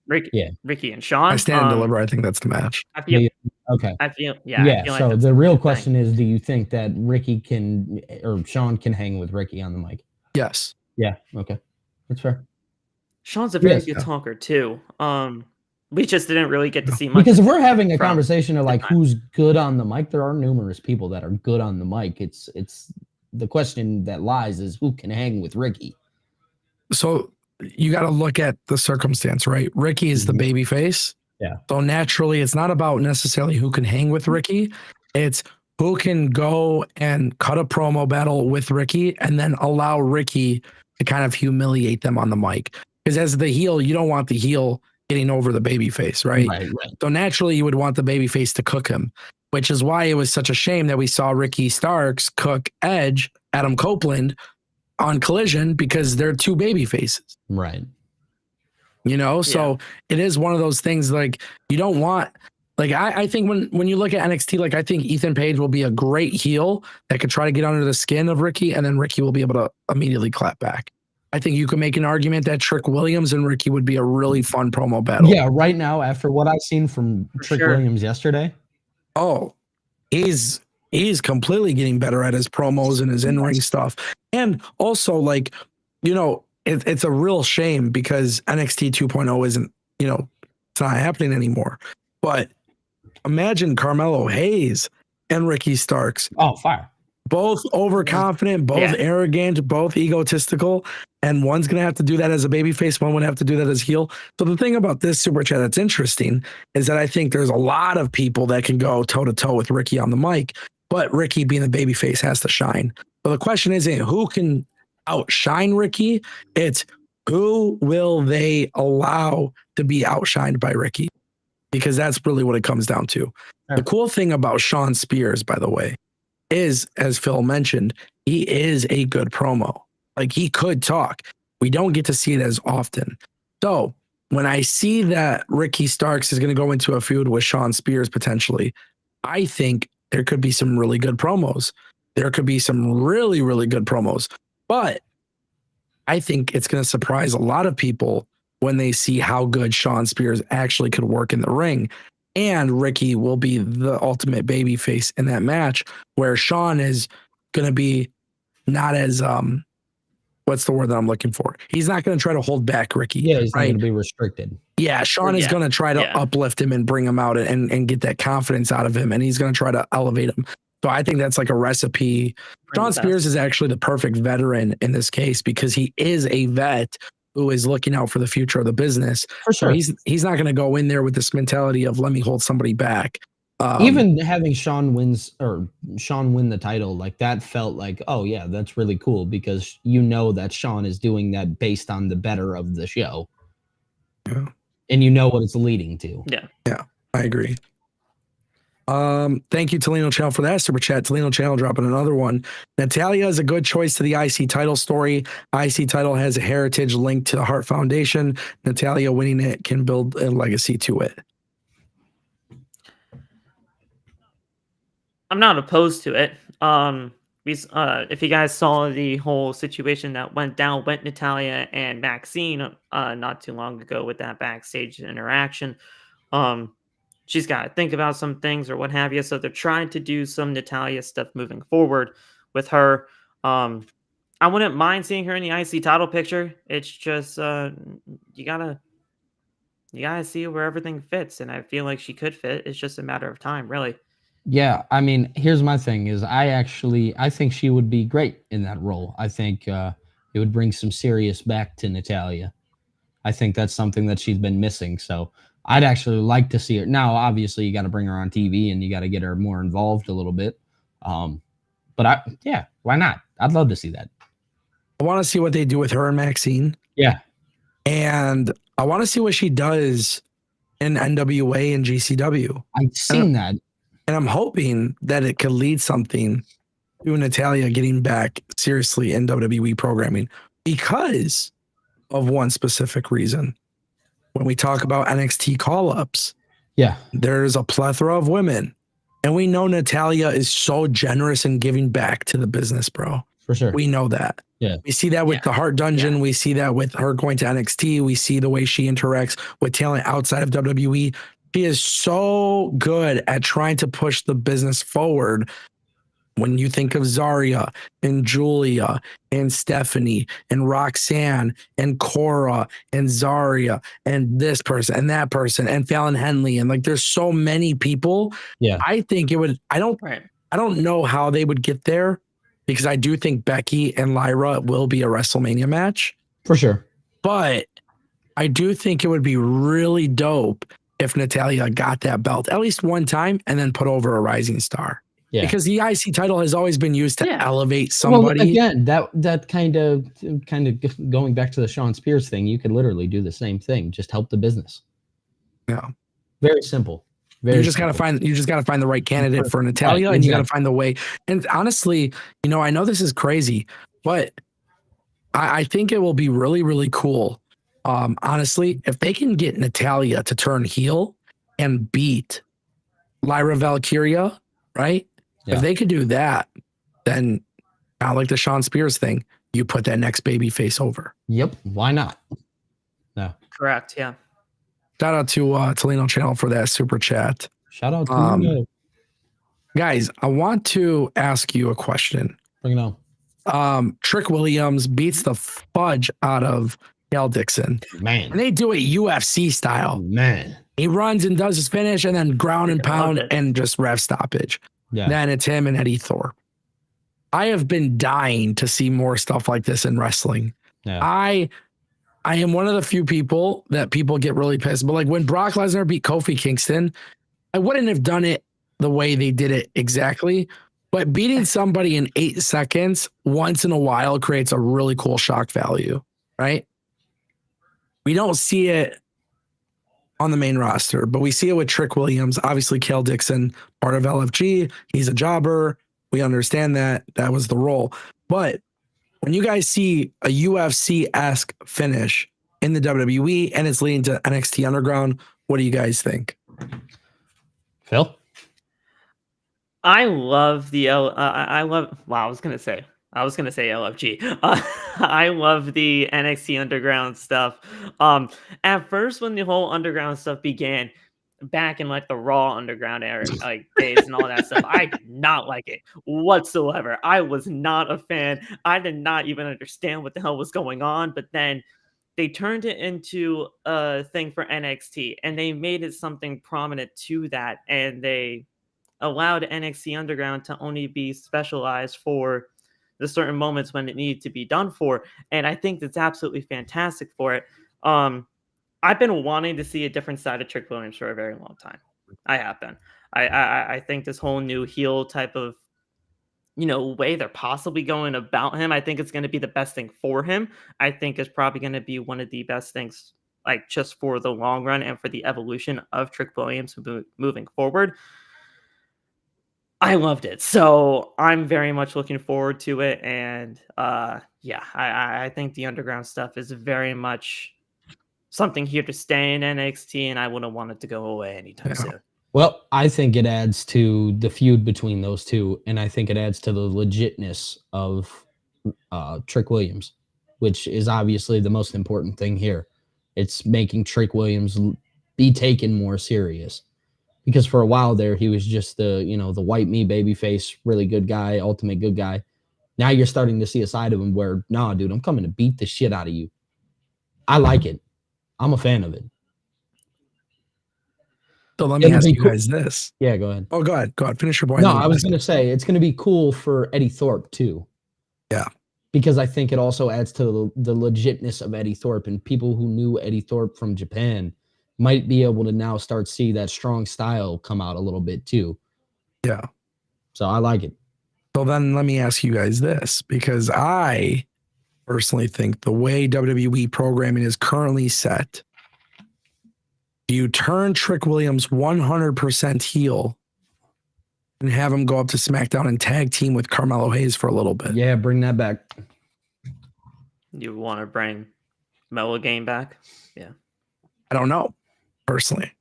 Ricky and Sean. I stand and deliver. I think that's the match. I feel okay. I feel So like the real question is, do you think that Ricky can or Sean can hang with Ricky on the mic? Yes. Yeah. Okay. That's fair. Sean's a very good talker too. We just didn't really get to see much. Because if we're having a conversation of like who's good on the mic, there are numerous people that are good on the mic. It's the question that lies is who can hang with Ricky. So you got to look at the circumstance, right? Ricky is the baby face. Yeah. So naturally, it's not about necessarily who can hang with Ricky. It's who can go and cut a promo battle with Ricky and then allow Ricky to kind of humiliate them on the mic. Because as the heel, you don't want the heel getting over the baby face, right? Right. So naturally, you would want the baby face to cook him, which is why it was such a shame that we saw Ricky Starks cook Edge, Adam Copeland, on Collision because they're two baby faces. Right. You know, so it is one of those things like you don't want, like, I think when you look at NXT, like, I think Ethan Page will be a great heel that could try to get under the skin of Ricky, and then Ricky will be able to immediately clap back. I think you can make an argument that Trick Williams and Ricky would be a really fun promo battle. Yeah, right now, after what I've seen from Trick Williams yesterday. Oh, he's completely getting better at his promos and his in-ring stuff. And also, like, you know, it's a real shame because NXT 2.0 isn't, you know, it's not happening anymore. But imagine Carmelo Hayes and Ricky Starks. Oh, fire. Both overconfident, both arrogant, both egotistical. And one's going to have to do that as a babyface. One would have to do that as heel. So the thing about this super chat that's interesting is that I think there's a lot of people that can go toe to toe with Ricky on the mic, but Ricky being the babyface has to shine. So the question isn't who can outshine Ricky. It's who will they allow to be outshined by Ricky? Because that's really what it comes down to. Sure. The cool thing about Sean Spears, by the way, is, as Phil mentioned, he is a good promo. Like, he could talk. We don't get to see it as often. So when I see that Ricky Starks is going to go into a feud with Sean Spears potentially, I think there could be some really good promos. There could be some really, really good promos. But I think it's going to surprise a lot of people when they see how good Shawn Spears actually could work in the ring. And Ricky will be the ultimate baby face in that match, where Shawn is going to be not as what's the word that I'm looking for? He's not going to try to hold back Ricky. Yeah, he's not right? going to be restricted. Yeah, Shawn is going to try to uplift him and bring him out and get that confidence out of him, and he's going to try to elevate him. So I think that's like a recipe. Shawn Spears is actually the perfect veteran in this case because he is a vet who is looking out for the future of the business. For sure. So he's not going to go in there with this mentality of let me hold somebody back. Even having Shawn win the title, like that felt like, oh yeah, that's really cool because you know that Shawn is doing that based on the better of the show. Yeah. And you know what it's leading to. Yeah. Yeah, I agree. Thank you, Tolino Channel, for that super chat. Tolino Channel dropping another one. Natalya is a good choice to the IC title story. IC title has a heritage linked to the Hart Foundation. Natalya winning it can build a legacy to it. I'm not opposed to it. If you guys saw the whole situation that went down with Natalya and Maxine not too long ago with that backstage interaction, she's got to think about some things or what have you. So they're trying to do some Natalya stuff moving forward with her. I wouldn't mind seeing her in the IC title picture. It's just you gotta see where everything fits, and I feel like she could fit. It's just a matter of time, really. Yeah, I mean, here's my thing is I think she would be great in that role. I think it would bring some serious back to Natalya. I think that's something that she's been missing. So I'd actually like to see her. Now, obviously, you got to bring her on TV and you got to get her more involved a little bit. But why not? I'd love to see that. I want to see what they do with her and Maxine. Yeah. And I want to see what she does in NWA and GCW. I've seen that. And I'm hoping that it could lead something to Natalya getting back seriously in WWE programming because of one specific reason. When we talk about NXT call-ups, there's a plethora of women. And we know Natalya is so generous in giving back to the business, bro. For sure. We know that. Yeah. We see that with the Heart Dungeon. We see that with her going to NXT. We see the way she interacts with talent outside of WWE. She is so good at trying to push the business forward. When you think of Zarya and Julia and Stephanie and Roxanne and Cora and Zarya and this person and that person and Fallon Henley and like there's so many people. Yeah. I think it would I don't know how they would get there because I do think Becky and Lyra will be a WrestleMania match. For sure. But I do think it would be really dope if Natalya got that belt at least one time and then put over a rising star. Yeah. Because the IC title has always been used to elevate somebody. Well, again, that kind of going back to the Shawn Spears thing, you could literally do the same thing, just help the business. Yeah. Very simple. You just gotta find the right candidate for Natalya, and you gotta find the way. And honestly, I know this is crazy, but I think it will be really, really cool. Honestly, if they can get Natalya to turn heel and beat Lyra Valkyria, right? Yeah. If they could do that, then kind of like the Shawn Spears thing, you put that next baby face over. Yep. Why not? No. Correct. Yeah. Shout out to Tolino Channel for that super chat. Shout out to guys. I want to ask you a question. Bring it on. Trick Williams beats the fudge out of Cal Dixon. Man. And they do it UFC style. Man. He runs and does his finish and then ground and pound and just ref stoppage. Yeah. Then it's him and Eddie Thorpe. I have been dying to see more stuff like this in wrestling. Yeah. I am one of the few people that people get really pissed. But like when Brock Lesnar beat Kofi Kingston, I wouldn't have done it the way they did it exactly. But beating somebody in 8 seconds once in a while creates a really cool shock value, right? We don't see it on the main roster, but we see it with Trick Williams. Obviously, Cal Dixon, part of LFG. He's a jobber. We understand that. That was the role. But when you guys see a UFC-esque finish in the WWE and it's leading to NXT Underground, what do you guys think? Phil? I love the I was gonna say I was gonna say LFG. I love the NXT Underground stuff. At first, when the whole Underground stuff began, back in like the Raw Underground era, like days and all that stuff, I did not like it whatsoever. I was not a fan. I did not even understand what the hell was going on. But then they turned it into a thing for NXT, and they made it something prominent to that, and they allowed NXT Underground to only be specialized for the certain moments when it needed to be done for. And I think that's absolutely fantastic for it. I've been wanting to see a different side of Trick Williams for a very long time. I have been. I think this whole new heel type of way they're possibly going about him, I think it's going to be the best thing for him. I think it's probably going to be one of the best things, like just for the long run and for the evolution of Trick Williams moving forward. I loved it. So I'm very much looking forward to it. And yeah, I think the underground stuff is very much something here to stay in NXT, and I wouldn't want it to go away anytime soon. Well, I think it adds to the feud between those two, and I think it adds to the legitness of Trick Williams, which is obviously the most important thing here. It's making Trick Williams be taken more serious. Because for a while there, he was just the white meat baby face, really good guy, ultimate good guy. Now you're starting to see a side of him where, nah, dude, I'm coming to beat the shit out of you. I like it. I'm a fan of it. So let me ask you guys this. Yeah, go ahead. Oh, go ahead. Go ahead. Finish your point. No, I was going to say it's going to be cool for Eddie Thorpe too. Yeah. Because I think it also adds to the legitness of Eddie Thorpe, and people who knew Eddie Thorpe from Japan might be able to now start see that strong style come out a little bit too. Yeah. So I like it. So then let me ask you guys this, because I personally think the way WWE programming is currently set, you turn Trick Williams 100% heel and have him go up to SmackDown and tag team with Carmelo Hayes for a little bit. Yeah, bring that back. You want to bring Melo game back? Yeah. I don't know, personally,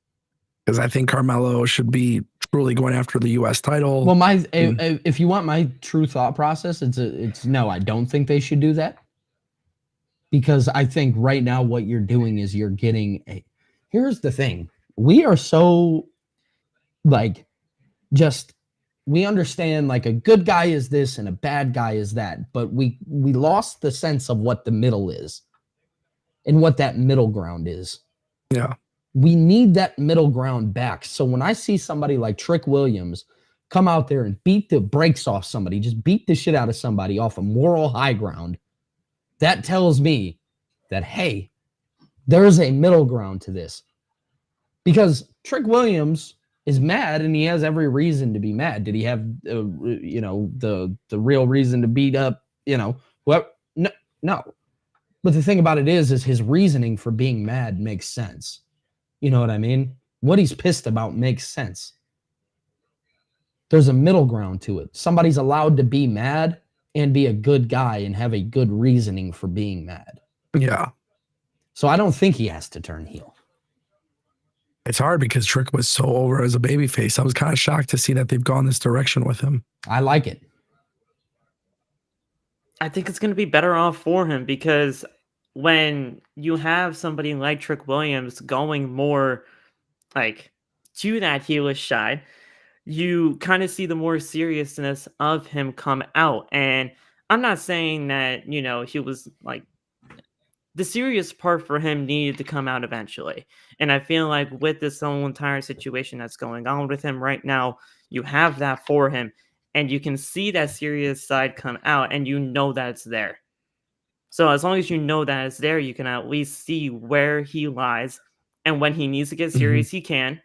because I think Carmelo should be truly going after the U.S. title. Well, if you want my true thought process, it's no, I don't think they should do that. Because I think right now what you're doing is you're getting here's the thing. We are so we understand like a good guy is this and a bad guy is that, but we lost the sense of what the middle is and what that middle ground is. Yeah. We need that middle ground back. So when I see somebody like Trick Williams come out there and beat the brakes off somebody, just beat the shit out of somebody off a moral high ground, that tells me that, hey, there's a middle ground to this. Because Trick Williams is mad, and he has every reason to be mad. Did he have, the real reason to beat up, what? No. But the thing about it is his reasoning for being mad makes sense. You know what I mean? What he's pissed about makes sense. There's a middle ground to it. Somebody's allowed to be mad and be a good guy and have a good reasoning for being mad. Yeah. So I don't think he has to turn heel. It's hard because Trick was so over as a babyface. I was kind of shocked to see that they've gone this direction with him. I like it. I think it's going to be better off for him, because when you have somebody like Trick Williams going more like to that heelish side, you kind of see the more seriousness of him come out. And I'm not saying that, he was like, the serious part for him needed to come out eventually. And I feel like with this whole entire situation that's going on with him right now, you have that for him, and you can see that serious side come out, and that it's there. So as long as you know that it's there, you can at least see where he lies, and when he needs to get serious, he can,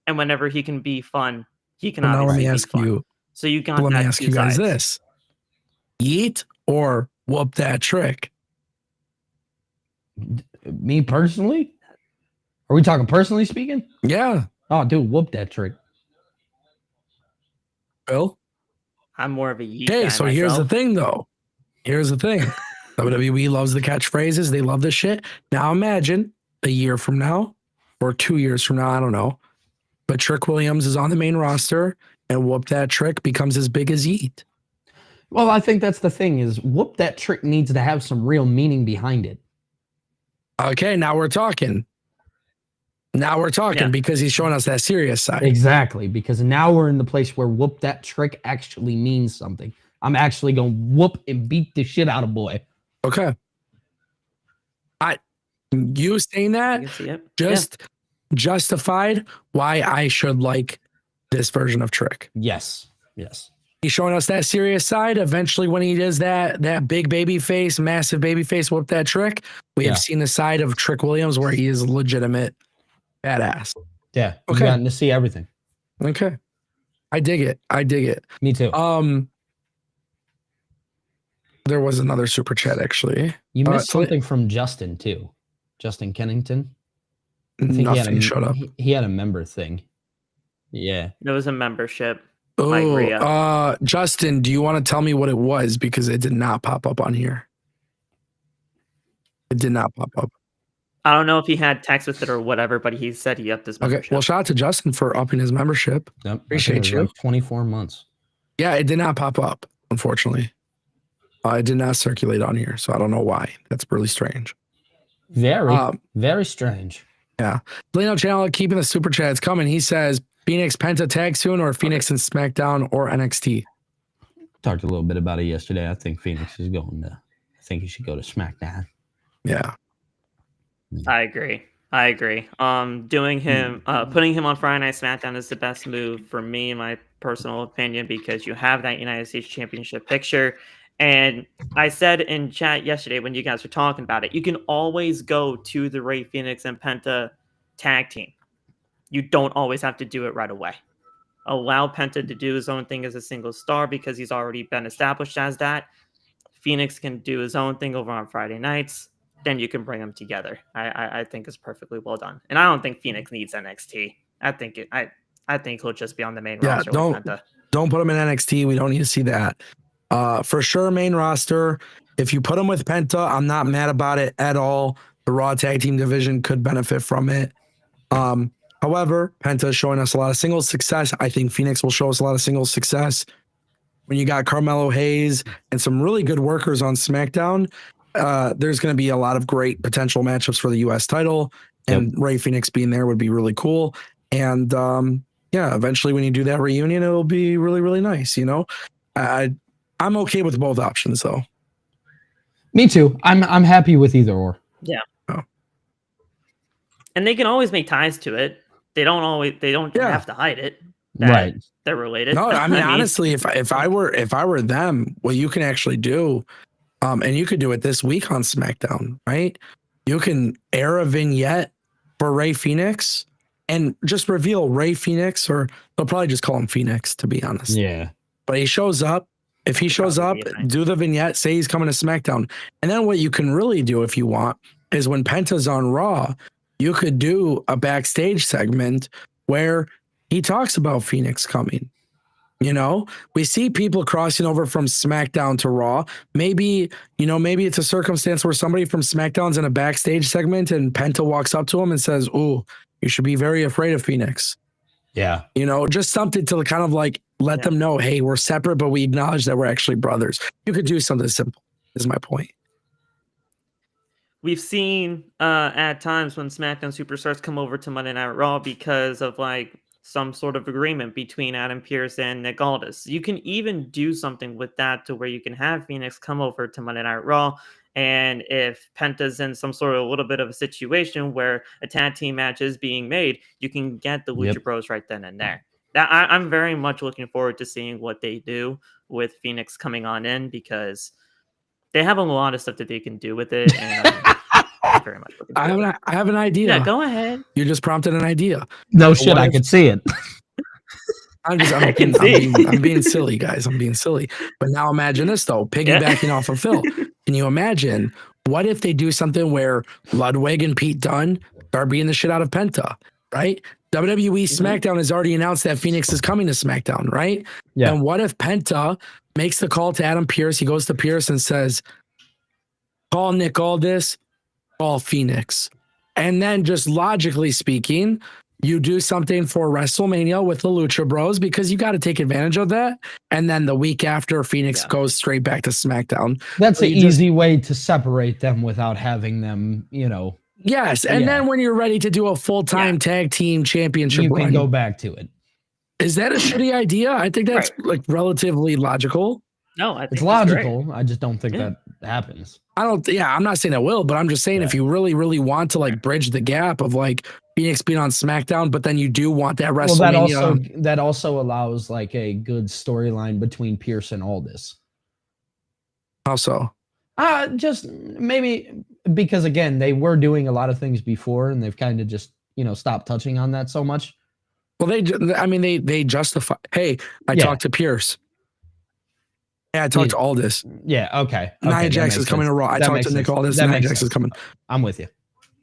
and whenever he can be fun, he can obviously be fun. So you got let that me ask two you guys sides. this: yeet or whoop that Trick? Me personally? Are we talking personally speaking? Yeah. Oh, dude, whoop that Trick. Bill? I'm more of a yeet Okay, guy so myself. here's the thing, though. Here's the thing. WWE loves the catchphrases. They love this shit. Now imagine a year from now or 2 years from now, I don't know, but Trick Williams is on the main roster and whoop that Trick becomes as big as yeet. Well, I think that's the thing is whoop that trick needs to have some real meaning behind it. Okay, now we're talking. Now we're talking Yeah. because he's showing us that serious side. Exactly, because now we're in the place where whoop that trick actually means something. I'm actually going to whoop and beat the shit out of boy. Okay. You saying I that can see it. just justified why I should like this version of Trick. Yes. Yes. He's showing us that serious side. Eventually, when he does that big baby face, massive baby face, whoop that trick, we have seen the side of Trick Williams where he is a legitimate badass. Yeah. You've Okay. gotten to see everything. Okay. I dig it. I dig it. Me too. There was another super chat actually. You missed something from Justin too. Justin Kennington. I think Nothing showed up. He had a member thing. Yeah. There was a membership. Oh, Justin, do you want to tell me what it was? Because it did not pop up on here. It did not pop up. I don't know if he had text with it or whatever, but he said he upped his membership. Okay. Well, shout out to Justin for upping his membership. Yep. Appreciate you. Like 24 months. Yeah, it did not pop up, unfortunately. It did not circulate on here, so I don't know why. That's really strange. Very strange. Yeah. Leno Channel keeping the super chats coming. He says Phoenix Penta tag soon or Phoenix and SmackDown or NXT. Talked a little bit about it yesterday. I think Phoenix is going to. I think he should go to SmackDown. Yeah. I agree. Doing him, putting him on Friday Night SmackDown is the best move for me, in my personal opinion, because you have that United States Championship picture. And I said in chat yesterday when you guys were talking about it, you can always go to the Rey Fenix and Penta tag team. You don't always have to do it right away. Allow Penta to do his own thing as a single star because he's already been established as that. Phoenix can do his own thing over on Friday nights. Then you can bring them together. I think it's perfectly well done. And I don't think Phoenix needs NXT. I think he'll just be on the main roster with Penta. Don't put him in NXT. We don't need to see that. For sure, main roster. If you put him with Penta, I'm not mad about it at all. The Raw Tag Team division could benefit from it. However, Penta is showing us a lot of singles success. I think Phoenix will show us a lot of singles success. When you got Carmelo Hayes and some really good workers on SmackDown, there's going to be a lot of great potential matchups for the U.S. title, and Rey Fenix being there would be really cool. And eventually when you do that reunion, it'll be really, really nice. You know, I'm okay with both options though. Me too. I'm happy with either or. Yeah. Oh. And they can always make ties to it. They don't have to hide it. Right. They're related. No, I mean, honestly, if I were them, what you can actually do, and you could do it this week on SmackDown, right? You can air a vignette for Rey Fenix and just reveal Rey Fenix, or they'll probably just call him Phoenix, to be honest. Yeah. But he shows up. If he shows up, do the vignette, say he's coming to SmackDown. And then what you can really do if you want is when Penta's on Raw, you could do a backstage segment where he talks about Phoenix coming. You know, we see people crossing over from SmackDown to Raw. Maybe it's a circumstance where somebody from SmackDown's in a backstage segment and Penta walks up to him and says, "Ooh, you should be very afraid of Phoenix." Yeah. You know, just something to kind of like let them know, hey, we're separate, but we acknowledge that we're actually brothers. You could do something simple, is my point. We've seen at times when SmackDown superstars come over to Monday Night Raw because of like some sort of agreement between Adam Pearce and Nick Aldis. You can even do something with that to where you can have Phoenix come over to Monday Night Raw. And if Penta's in some sort of a little bit of a situation where a tag team match is being made, you can get the Lucha Bros right then and there. I'm very much looking forward to seeing what they do with Phoenix coming on in, because they have a lot of stuff that they can do with it. And I'm very much looking forward to it. I have an idea. Yeah, go ahead. You just prompted an idea. No shit, I could see it. I'm being silly, guys. I'm being silly. But now imagine this though, piggybacking off of Phil. Can you imagine what if they do something where Ludwig and Pete Dunne start beating the shit out of Penta, right? WWE SmackDown has already announced that Phoenix is coming to SmackDown, right? Yeah. And what if Penta makes the call to Adam Pearce? He goes to Pearce and says, call Nick Aldis, call Phoenix. And then just logically speaking, you do something for WrestleMania with the Lucha Bros because you got to take advantage of that. And then the week after, Phoenix goes straight back to SmackDown. That's So an you just- easy way to separate them without having them, Yes. And then when you're ready to do a full-time tag team championship you can run, go back to it. is that a shitty idea? I think that's like relatively logical. No, I think It's logical. I just don't think that happens. I'm not saying it will, but I'm just saying if you really, really want to like bridge the gap of like Phoenix being on SmackDown, but then you do want that WrestleMania. Well, that also allows like a good storyline between Pierce and Aldis. How so? Just maybe because again, they were doing a lot of things before and they've kind of just, stopped touching on that so much. Well, they justify. Hey, I talked to Pierce. Yeah, I talked to Aldis. Yeah, okay. Nia Jax is coming to Raw. I talked to Nick Aldis. Nia Jax is coming. I'm with you.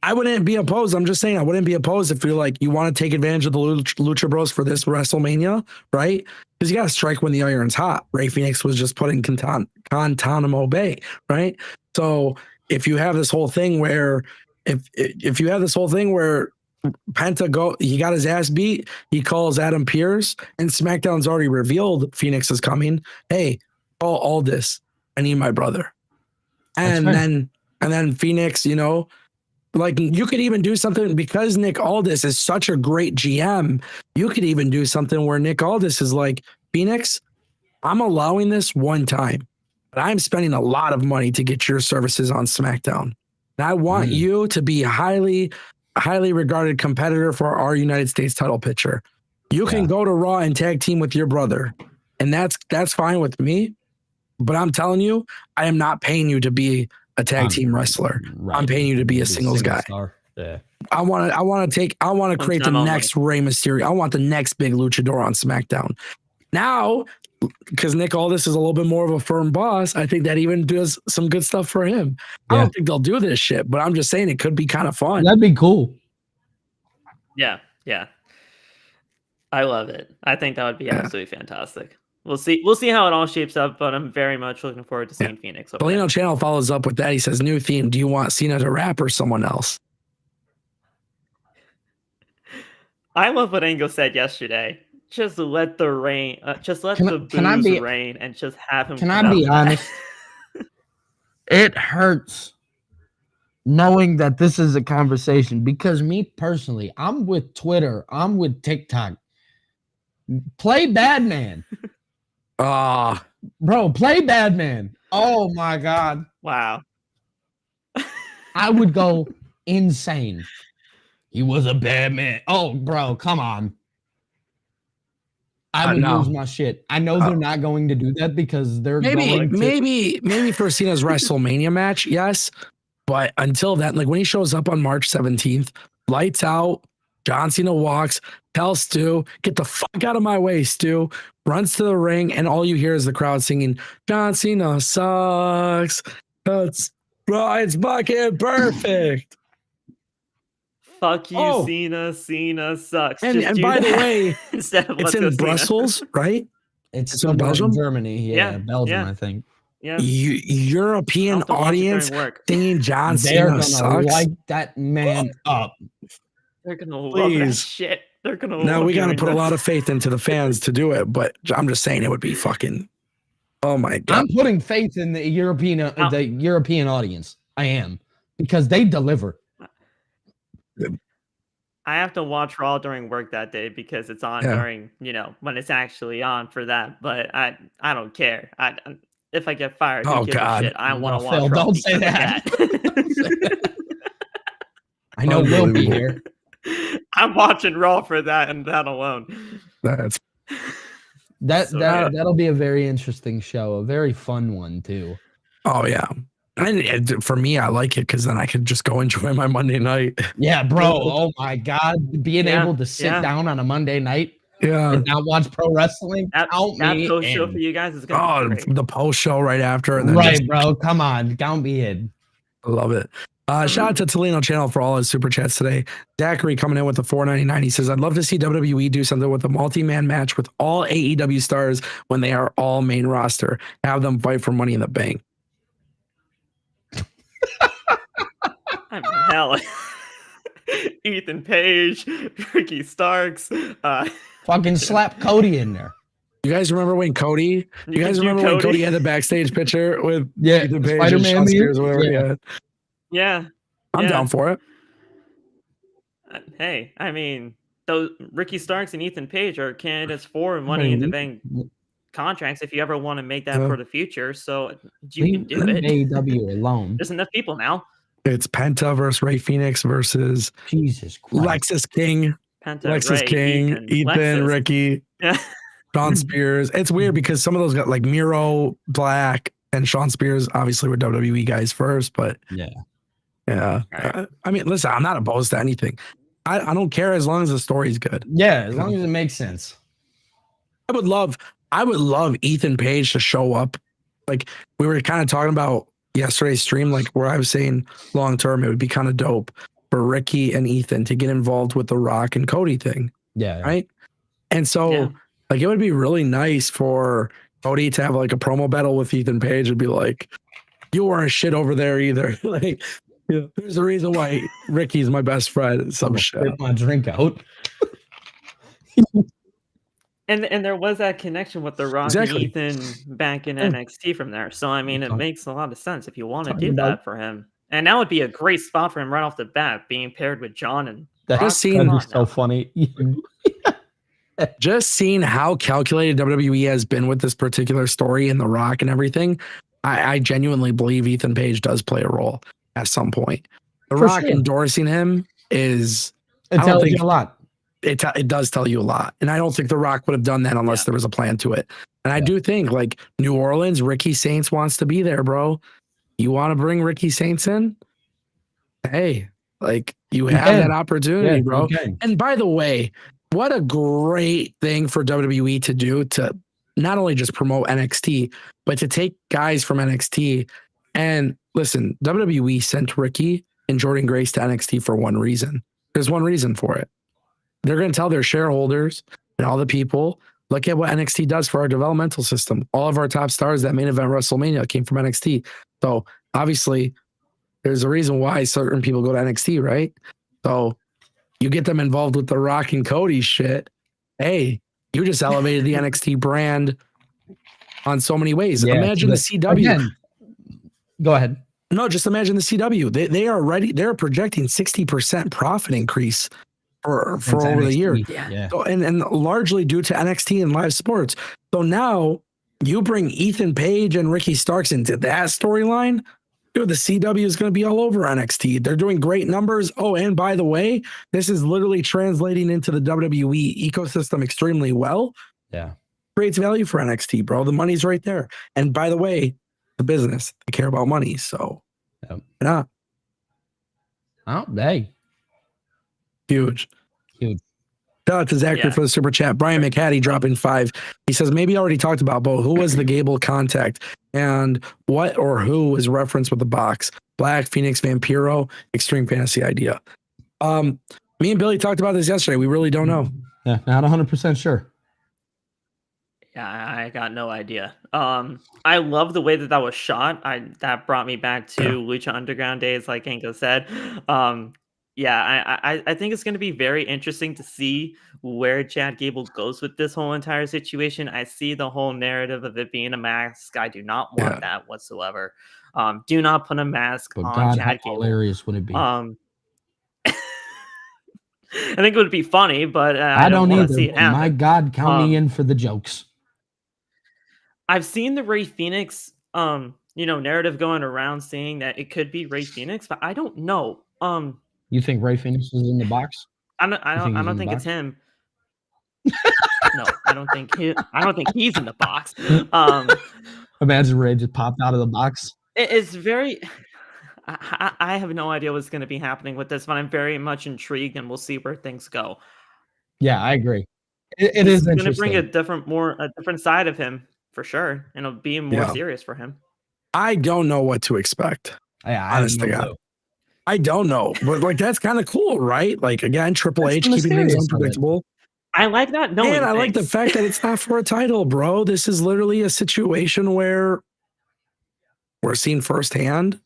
I wouldn't be opposed. I'm just saying I wouldn't be opposed if you're like, you want to take advantage of the Lucha Bros for this WrestleMania, right? Because you got to strike when the iron's hot. Ray Phoenix was just put in Guantanamo Bay, right? So if you have this whole thing where, if you have this whole thing where Penta he got his ass beat, he calls Adam Pearce, and SmackDown's already revealed Phoenix is coming. Hey, call Aldis. I need my brother. And then Phoenix, like you could even do something because Nick Aldis is such a great GM. You could even do something where Nick Aldis is like, Phoenix, I'm allowing this one time, but I'm spending a lot of money to get your services on SmackDown. And I want you to be highly regarded competitor for our United States title picture. You can go to Raw and tag team with your brother. And that's fine with me. But I'm telling you, I am not paying you to be a tag team wrestler. Right. I'm paying you to be a singles guy. Star. Yeah. I want to create the next Rey Mysterio. I want the next big luchador on SmackDown. Now, because Nick Aldis is a little bit more of a firm boss, I think that even does some good stuff for him. I don't think they'll do this shit, but I'm just saying it could be kind of fun. That'd be cool. Yeah. I love it. I think that would be absolutely fantastic. We'll see how it all shapes up, but I'm very much looking forward to seeing Phoenix. Polino Channel follows up with that. He says, new theme. Do you want Cena to rap or someone else? I love what Angle said yesterday. Just let the rain, the booze rain and just have him. Can I be honest? It hurts knowing that this is a conversation because me personally, I'm with Twitter. I'm with TikTok. Play Badman. Bro, play Badman. Oh my God. Wow. I would go insane. He was a bad man. Oh, bro, come on. I would lose my shit. I know they're not going to do that because they're maybe for Cena's WrestleMania match, yes. But until then, like when he shows up on March 17th, lights out, John Cena walks, tells Stu, get the fuck out of my way, Stu, runs to the ring, and all you hear is the crowd singing, John Cena sucks. It's fucking perfect. Fuck you, Cena. Cena sucks. And by the way, instead of it's in Brussels, right? It's in Belgium, Germany. Yeah, Belgium, I think. Yeah, European audience singing John Cena sucks. Light that man up. They're gonna love that shit. They're gonna. Now we gotta put a lot of faith into the fans to do it, but I'm just saying it would be fucking. Oh my God! I'm putting faith in the European audience. I am because they deliver. I have to watch Raw during work that day because it's on during, when it's actually on for that. But I don't care. If I get fired, who gives a shit? I want to watch Raw. Don't say that. I know we'll be here. I'm watching Raw for that and that alone. That'll be a very interesting show, a very fun one too. Oh yeah. And for me, I like it because then I can just go enjoy my Monday night. Yeah, bro. Oh my God. Being able to sit down on a Monday night and not watch pro wrestling. That post show for you guys is going to be great. The post show right after. And then right, bro. Come on. Count me in. I love it. Shout out to Tolino Channel for all his super chats today. Zachary coming in with the $4.99. He says, I'd love to see WWE do something with a multi-man match with all AEW stars when they are all main roster. Have them fight for Money in the Bank. I mean, hell. Ethan Page, Ricky Starks. Fucking slap Cody in there. You guys remember when Cody? You You can guys do remember when Cody Cody. had the backstage picture with Yeah, Ethan Page and Spider-Man Sean meme? Spears or whatever? Yeah. Yeah, Yeah, I'm yeah. down for it. Hey, I mean, those Ricky Starks and Ethan Page are candidates for Money Hey, in the Bank contracts if you ever want to make that Yeah. for the future. So you can do leave it. AEW alone. There's enough people now. It's Penta versus Ray Phoenix versus Jesus Christ. Lexus King, Penta, Ray, Ethan, Lexus. Ricky, Yeah. Sean Spears. It's weird because some of those got like Miro, Black, and Sean Spears obviously were WWE guys first, but Yeah. Right. I mean, listen, I'm not opposed to anything. I don't care as long as the story's good. Yeah, as long as it makes sense. I would love Ethan Page to show up. Like we were kind of talking about yesterday's stream, like where I was saying long term, it would be kind of dope for Ricky and Ethan to get involved with the Rock and Cody thing. Yeah. Right. And so Yeah. like it would be really nice for Cody to have like a promo battle with Ethan Page and be like, you weren't shit over there either. Like, yeah, there's a reason why Ricky's my best friend. Some shit. Spit my drink out. And there was that connection with the Rock Exactly. and Ethan back in Yeah. NXT from there. So I mean, it Talk- makes a lot of sense if you want to talking do about- that for him. And that would be a great spot for him right off the bat, being paired with John and That Rock. scene Come That'd on be so now. funny. Just seeing how calculated WWE has been with this particular story and The Rock and everything, I genuinely believe Ethan Page does play a role at some point. The For Rock sure. endorsing him is It I don't tells think- you a lot. it does tell you a lot. And I don't think The Rock would have done that unless Yeah. there was a plan to it. And I Yeah. do think like New Orleans, Ricky Saints wants to be there, bro. You want to bring Ricky Saints in? Hey, like you have can. that opportunity, Yeah, bro. you can. And by the way, what a great thing for WWE to do to not only just promote NXT, but to take guys from NXT. And listen, WWE sent Ricky and Jordan Grace to NXT for one reason. There's one reason for it. They're going to tell their shareholders and all the people, look at what NXT does for our developmental system. All of our top stars that main event WrestleMania came from NXT. So obviously, there's a reason why certain people go to NXT, right? So you get them involved with the Rock and Cody shit. Hey, you just elevated the NXT brand on so many ways. Yeah, Imagine the CW. Again, go ahead. No, just imagine the CW. They are ready. They're projecting 60% profit increase for Since over the year. NXT. Yeah. Yeah. So, and largely due to NXT and live sports. So now you bring Ethan Page and Ricky Starks into that storyline. Dude, the CW is going to be all over NXT. They're doing great numbers. Oh, and by the way, this is literally translating into the WWE ecosystem extremely well. Yeah. Creates value for NXT, bro. The money's right there. And by the way, the business, they care about money. So, Yep. why not? Oh, hey. Huge. Huge. Shout out to Zachary Yeah. for the super chat. Brian McHattie dropping 5. He says, maybe I already talked about, but who was the Gable contact and what or who was referenced with the box? Black, Phoenix, Vampiro, Extreme Fantasy Idea. Me and Billy talked about this yesterday. We really don't know. Yeah, not 100% sure. Yeah, I got no idea. I love the way that was shot. That brought me back to Yeah. Lucha Underground days, like Anko said. Yeah, I think it's going to be very interesting to see where Chad Gable goes with this whole entire situation. I see the whole narrative of it being a mask. I do not want Yeah. that whatsoever. Do not put a mask But on God, how Chad Gable. hilarious would it be? I think it would be funny, but I don't don't want either. to see it but my happen. God, count me Um, in for the jokes. I've seen the Ray Phoenix, narrative going around saying that it could be Ray Phoenix, but I don't know. You think Ray Phoenix is in the box? I think don't he's in the think it's box? him. No, I don't think he's in the box. Imagine Ray just popped out of the box. It's very. I have no idea what's going to be happening with this, but I'm very much intrigued, and we'll see where things go. Yeah, I agree. It It's is going to interesting. bring a different side of him for sure, and it'll be more Yeah. serious for him. I don't know what to expect. Yeah, I Honest to have no God. clue. I don't know. But like that's kind of cool, right? Like again, Triple That's H the keeping things mysterious of it. unpredictable. I like that. Knowing And I like the things. fact that it's not for a title, bro. This is literally a situation where we're seeing firsthand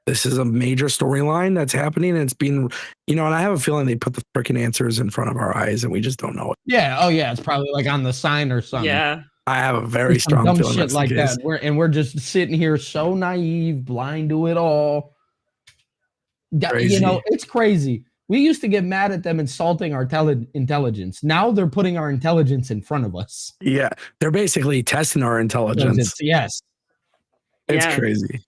this is a major storyline that's happening. And it's been, and I have a feeling they put the freaking answers in front of our eyes and we just don't know it. Yeah. Oh yeah. It's probably like on the sign or something. Yeah. I have a very Some strong dumb feeling shit that's like the case. that. We're just sitting here so naive, blind to it all. Crazy. It's crazy. We used to get mad at them insulting our intelligence. Now they're putting our intelligence in front of us. Yeah. They're basically testing our intelligence. Yes. It's Yeah. crazy.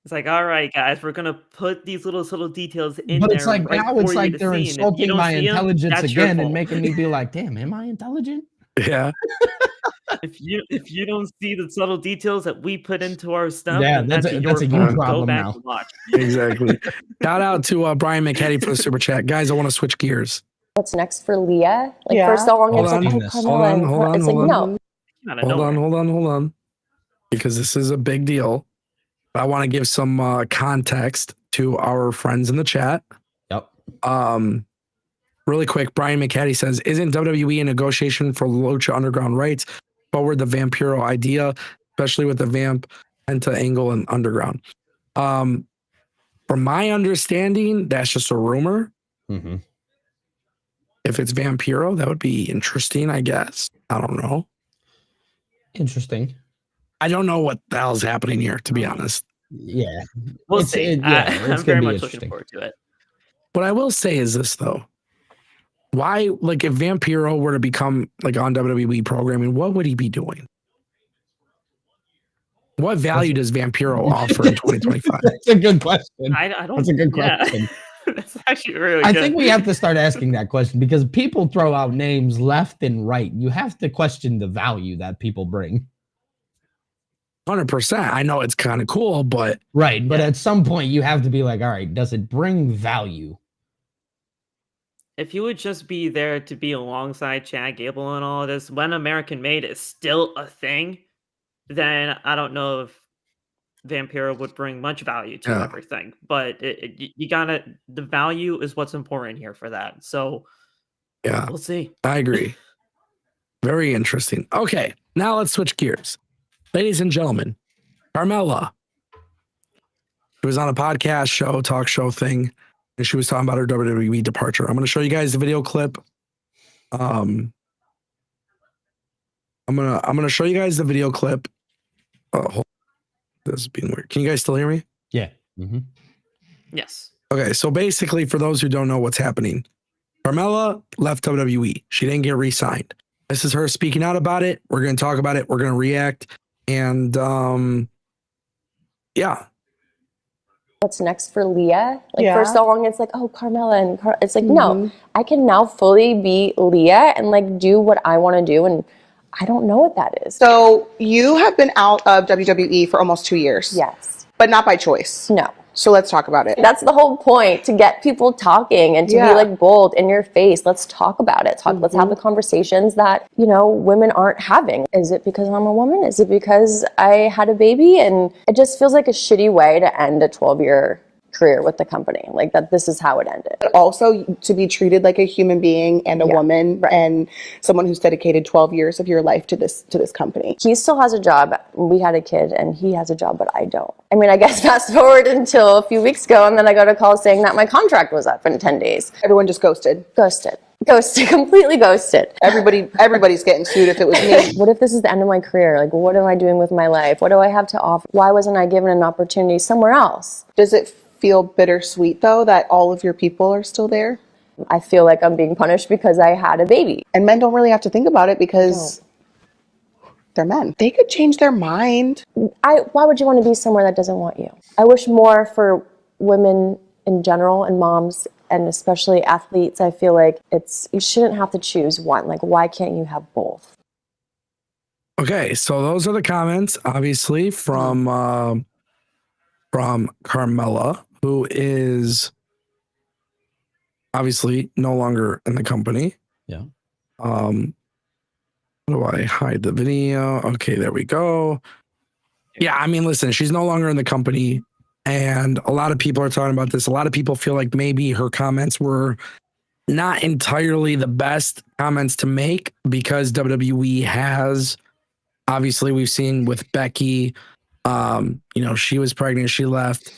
It's like, all right, guys, we're gonna put these little subtle details in But there it's like right now for it's you like to they're see, and if you insulting don't my see 'em, intelligence that's your again and fault. making me be like, damn, am I intelligent? Yeah. If you don't see the subtle details that we put into our stuff, Yeah, then that's that's a your you fault. Go problem back now. and watch. Exactly. Shout out to Brian McKetty for the super chat. Guys, I want to switch gears. What's next for Leah? Like Yeah. for so long, Hold it's on. like, oh, Hold Carmela, on, and hold on, it's like, hold on. no. Out of nowhere. Hold on. Because this is a big deal. I want to give some context to our friends in the chat. Yep. Really quick, Brian McKetty says, isn't WWE in negotiation for Lucha Underground rights forward the Vampiro idea, especially with the Vamp, Penta Angle, and Underground? From my understanding, that's just a rumor. Mm-hmm. If it's Vampiro, that would be interesting, I guess. I don't know. Interesting. I don't know what the hell's happening here, to be honest. Yeah. We'll It's- see. it- yeah, it's I'm gonna very be much interesting. looking forward to it. What I will say is this, though. Why, like, if Vampiro were to become, like, on WWE programming, what would he be doing? What value does Vampiro offer in 2025? That's a good question. I don't. That's a good yeah. question. That's actually really I good. think we have to start asking that question because people throw out names left and right. You have to question the value that people bring. 100%. I know it's kind of cool, but Right. But Yeah. at some point, you have to be like, all right, does it bring value? If you would just be there to be alongside Chad Gable and all of this, when American Made is still a thing, then I don't know if Vampiro would bring much value to Yeah. everything. But you gotta, the value is what's important here for that. So yeah, we'll see. I agree. Very interesting. Okay, now let's switch gears. Ladies and gentlemen, Carmella. She was on a podcast show, talk show thing, and she was talking about her WWE departure. I'm going to show you guys the video clip. I'm gonna show you guys the video clip. This is being weird. Can you guys still hear me? Yeah. Mm-hmm. Yes. Okay, so basically, for those who don't know what's happening, Carmella left WWE. She didn't get re-signed. This is her speaking out about it. We're going to talk about it. We're going to react. And yeah. What's next for Leah? Like Yeah. for so long, it's like, oh, Carmela, and it's like, no, I can now fully be Leah and like do what I want to do, and I don't know what that is. So you have been out of WWE for almost 2 years. Yes. But not by choice. No. So let's talk about it. That's the whole point, to get people talking and to Yeah. be like bold in your face. Let's talk about it. Let's have the conversations that, women aren't having. Is it because I'm a woman? Is it because I had a baby? And it just feels like a shitty way to end a 12-year career with the company. Like that this is how it ended. But also to be treated like a human being and a woman and someone who's dedicated 12 years of your life to this company. He still has a job. We had a kid and he has a job, but I don't. I mean, I guess fast forward until a few weeks ago and then I got a call saying that my contract was up in 10 days. Everyone just ghosted. Ghosted, completely ghosted. Everybody's getting sued if it was me. What if this is the end of my career? Like, what am I doing with my life? What do I have to offer? Why wasn't I given an opportunity somewhere else? Does it feel bittersweet though that all of your people are still there? I feel like I'm being punished because I had a baby. And men don't really have to think about it because they're men. They could change their mind. Why would you want to be somewhere that doesn't want you? I wish more for women in general and moms and especially athletes. I feel like you shouldn't have to choose one. Like, why can't you have both? Okay, so those are the comments, obviously, from Carmella, who is obviously no longer in the company. Yeah. How do I hide the video? Okay, there we go. Yeah, I mean, listen, she's no longer in the company, and a lot of people are talking about this. A lot of people feel like maybe her comments were not entirely the best comments to make because WWE has, obviously, we've seen with Becky, she was pregnant, she left.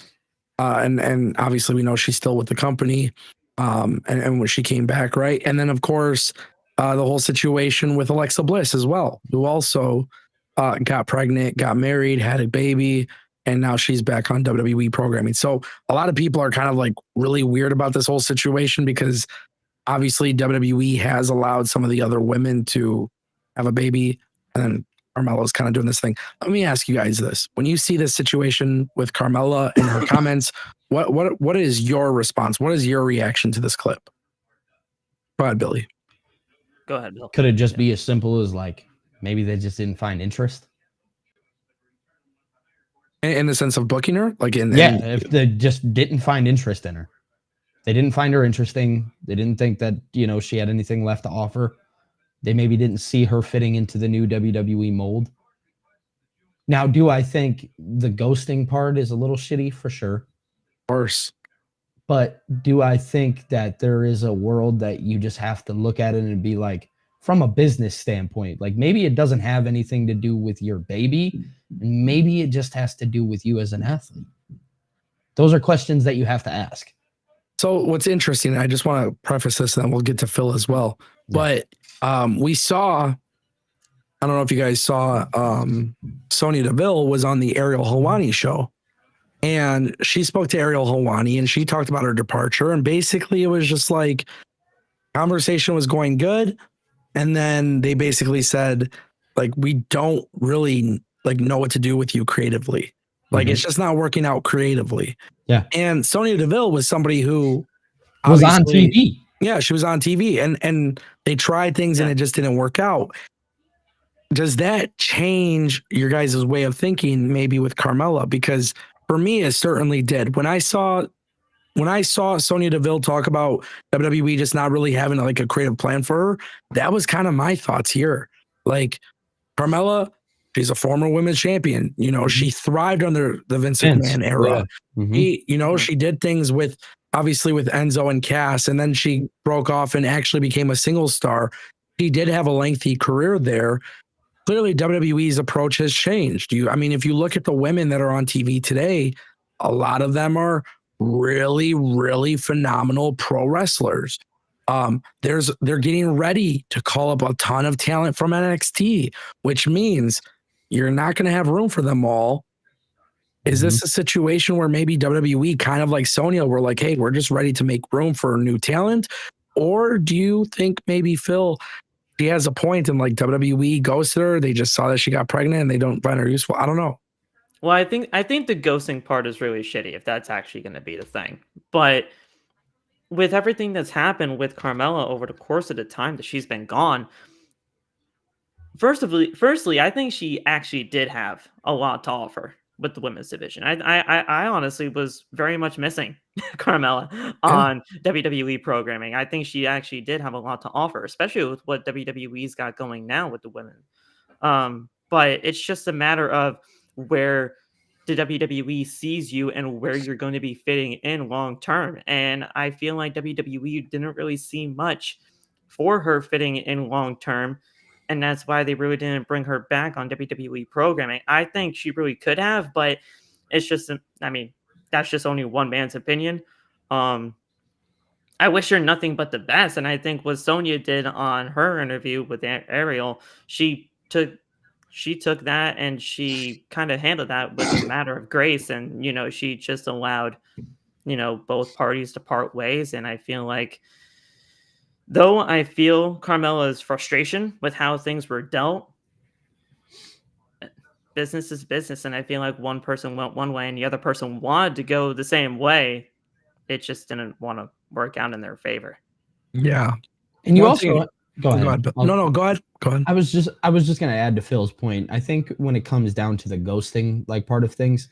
and obviously we know she's still with the company. And when she came back, right? And then of course, the whole situation with Alexa Bliss as well, who also got pregnant, got married, had a baby, and now she's back on WWE programming. So a lot of people are kind of like really weird about this whole situation because obviously WWE has allowed some of the other women to have a baby, and then Carmella's kind of doing this thing. Let me ask you guys this: when you see this situation with Carmella and her comments, what is your response? What is your reaction to this clip? Go ahead, Billy. Go ahead, Bill. Could it just be as simple as like maybe they just didn't find interest? In the sense of booking her, like if they just didn't find interest in her, they didn't find her interesting. They didn't think that she had anything left to offer. They maybe didn't see her fitting into the new WWE mold. Now, do I think the ghosting part is a little shitty? For sure. Of course. But do I think that there is a world that you just have to look at it and be like, from a business standpoint, like maybe it doesn't have anything to do with your baby, and maybe it just has to do with you as an athlete? Those are questions that you have to ask. So what's interesting, I just want to preface this and then we'll get to Phil as well. Yeah. But we saw, I don't know if you guys saw, Sonya Deville was on the Ariel Helwani show, and she spoke to Ariel Helwani and she talked about her departure. And basically it was just like conversation was going good. And then they basically said, like, we don't really like know what to do with you creatively. Like, it's just not working out creatively. Yeah. And Sonya Deville was somebody who was on TV. Yeah, she was on TV, and they tried things and it just didn't work out. Does that change your guys' way of thinking maybe with Carmella? Because for me, it certainly did. When I saw Sonya Deville talk about WWE just not really having like a creative plan for her, that was kind of my thoughts here. Like, Carmella, she's a former women's champion. She thrived under the Vince McMahon era. Yeah. She did things obviously with Enzo and Cass, and then she broke off and actually became a single star. She did have a lengthy career there. Clearly, WWE's approach has changed. If you look at the women that are on TV today, a lot of them are really, really phenomenal pro wrestlers. They're getting ready to call up a ton of talent from NXT, which means you're not going to have room for them all. Is this a situation where maybe WWE, kind of like Sonya, were like, hey, we're just ready to make room for new talent? Or do you think maybe, Phil, she has a point and like WWE ghosted her, they just saw that she got pregnant and they don't find her useful? I don't know. Well, I think the ghosting part is really shitty if that's actually going to be the thing. But with everything that's happened with Carmella over the course of the time that she's been gone, firstly, I think she actually did have a lot to offer with the women's division. I honestly was very much missing Carmella on WWE programming. I think she actually did have a lot to offer, especially with what WWE's got going now with the women. But it's just a matter of where the WWE sees you and where you're going to be fitting in long term. And I feel like WWE didn't really see much for her fitting in long term. And that's why they really didn't bring her back on WWE programming. I think she really could have, but it's just, that's just only one man's opinion. I wish her nothing but the best. And I think what Sonya did on her interview with Ariel, she took that and she kind of handled that with a matter of grace. And, she just allowed, both parties to part ways. And I feel like, though I feel Carmella's frustration with how things were dealt, business is business. And I feel like one person went one way and the other person wanted to go the same way. It just didn't want to work out in their favor. Yeah. And you also go ahead. No, go ahead. Go ahead. I was just going to add to Phil's point. I think when it comes down to the ghosting part of things,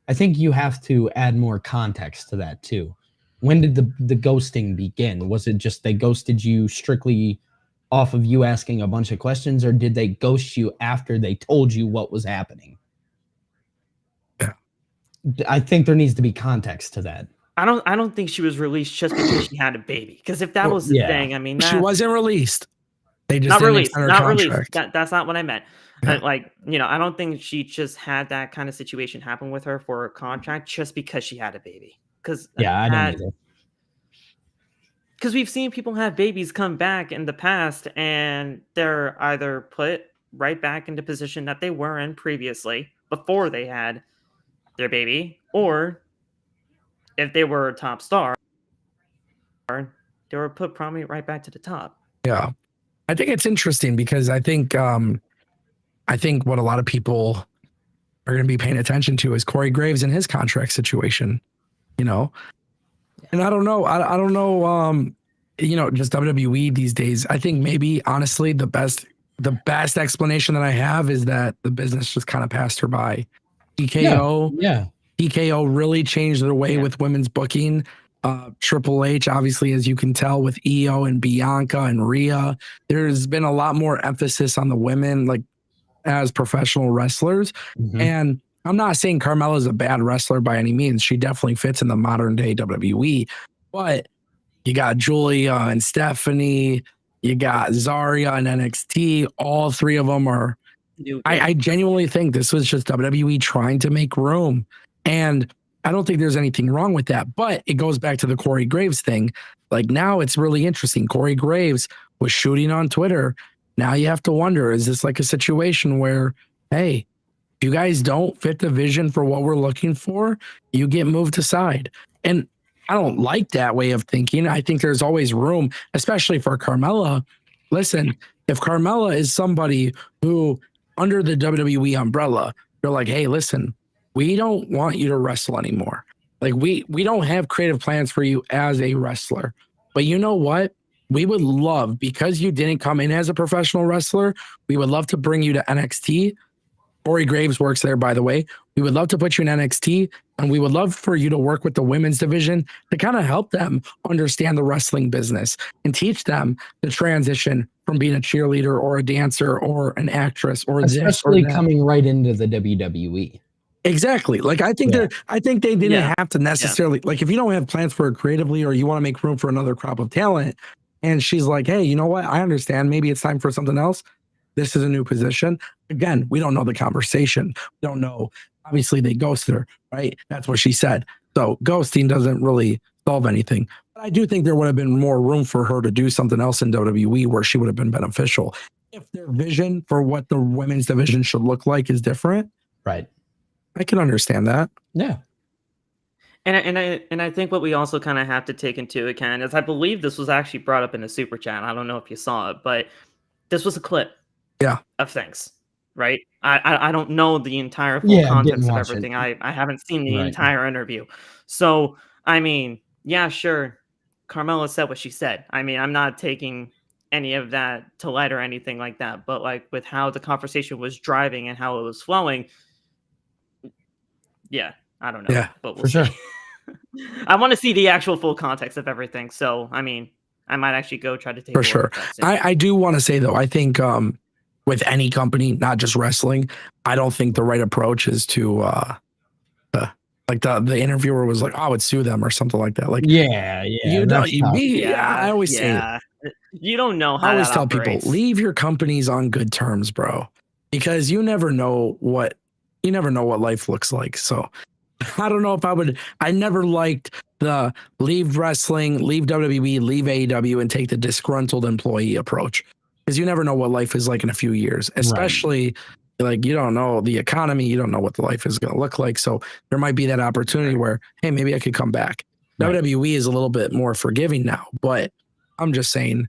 I think you have to add more context to that too. When did the ghosting begin? Was it just they ghosted you strictly off of you asking a bunch of questions, or did they ghost you after they told you what was happening? Yeah. I think there needs to be context to that. I don't think she was released just because she had a baby. Because if that was the thing, she wasn't released. They just not didn't released. extend her Not contract. released. That's not what I meant. Yeah. Like, you know, I don't think she just had that kind of situation happen with her for a contract just because she had a baby. Because Yeah, I don't that either. because we've seen people have babies come back in the past and they're either put right back into position that they were in previously before they had their baby, or if they were a top star, they were put probably right back to the top. Yeah. I think it's interesting because I think what a lot of people are going to be paying attention to is Corey Graves and his contract situation, you know. And I don't know, I don't know, you know, just WWE these days. I think maybe honestly the best explanation that I have is that the business just kind of passed her by. TKO, Yeah. TKO really changed their way Yeah. with women's booking. Triple H, obviously, as you can tell, with Io and Bianca and Rhea, there's been a lot more emphasis on the women, like as professional wrestlers. Mhm. And I'm not saying Carmella is a bad wrestler by any means. She definitely fits in the modern day WWE. But you got Julia and Stephanie, you got Zarya and NXT. All three of them are. I genuinely think this was just WWE trying to make room. And I don't think there's anything wrong with that. But it goes back to the Corey Graves thing. Like now it's really interesting. Corey Graves was shooting on Twitter. Now you have to wonder, is this like a situation where, hey, if you guys don't fit the vision for what we're looking for, you get moved aside. And I don't like that way of thinking. I think there's always room, especially for Carmella. Listen, if Carmella is somebody who, under the WWE umbrella, they're like, hey, listen, we don't want you to wrestle anymore. Like we don't have creative plans for you as a wrestler. But you know what? We would love, because you didn't come in as a professional wrestler, we would love to bring you to NXT. Corey Graves works there, by the way. We would love to put you in NXT, and we would love for you to work with the women's division to kind of help them understand the wrestling business and teach them the transition from being a cheerleader or a dancer or an actress or this or Especially that. coming right into the WWE. Exactly. Like I think they didn't have to necessarily, like if you don't have plans for it creatively or you want to make room for another crop of talent, and she's like, hey, you know what? I understand. Maybe it's time for something else. This is a new position. Again, we don't know the conversation. We don't know. Obviously, they ghosted her, right? That's what she said. So ghosting doesn't really solve anything. But I do think there would have been more room for her to do something else in WWE where she would have been beneficial. If their vision for what the women's division should look like is different, right? I can understand that. Yeah. And I think what we also kind of have to take into account is I believe this was actually brought up in a super chat. I don't know if you saw it, but this was a clip. Yeah. Of things, right? I don't know the entire full context of everything. I haven't seen the entire interview. So, I mean, yeah, sure. Carmella said what she said. I mean, I'm not taking any of that to light or anything like that, but like with how the conversation was driving and how it was flowing, yeah, I don't know. Yeah, but we'll for see. sure. I want to see the actual full context of everything. So, I mean, I might actually go try to take for a sure. look at that soon. I do want to say though, I think with any company, not just wrestling, I don't think the right approach is to like the interviewer was like, I would sue them or something like that. Like, you don't, I always say it. You don't know how I always that tell operates. people, leave your companies on good terms, bro, because you never know what life looks like. So I don't know if I never liked the leave wrestling, leave WWE, leave AEW and take the disgruntled employee approach, because you never know what life is like in a few years, especially like you don't know the economy, you don't know what the life is going to look like. So there might be that opportunity where, hey, maybe I could come back. WWE is a little bit more forgiving now, but I'm just saying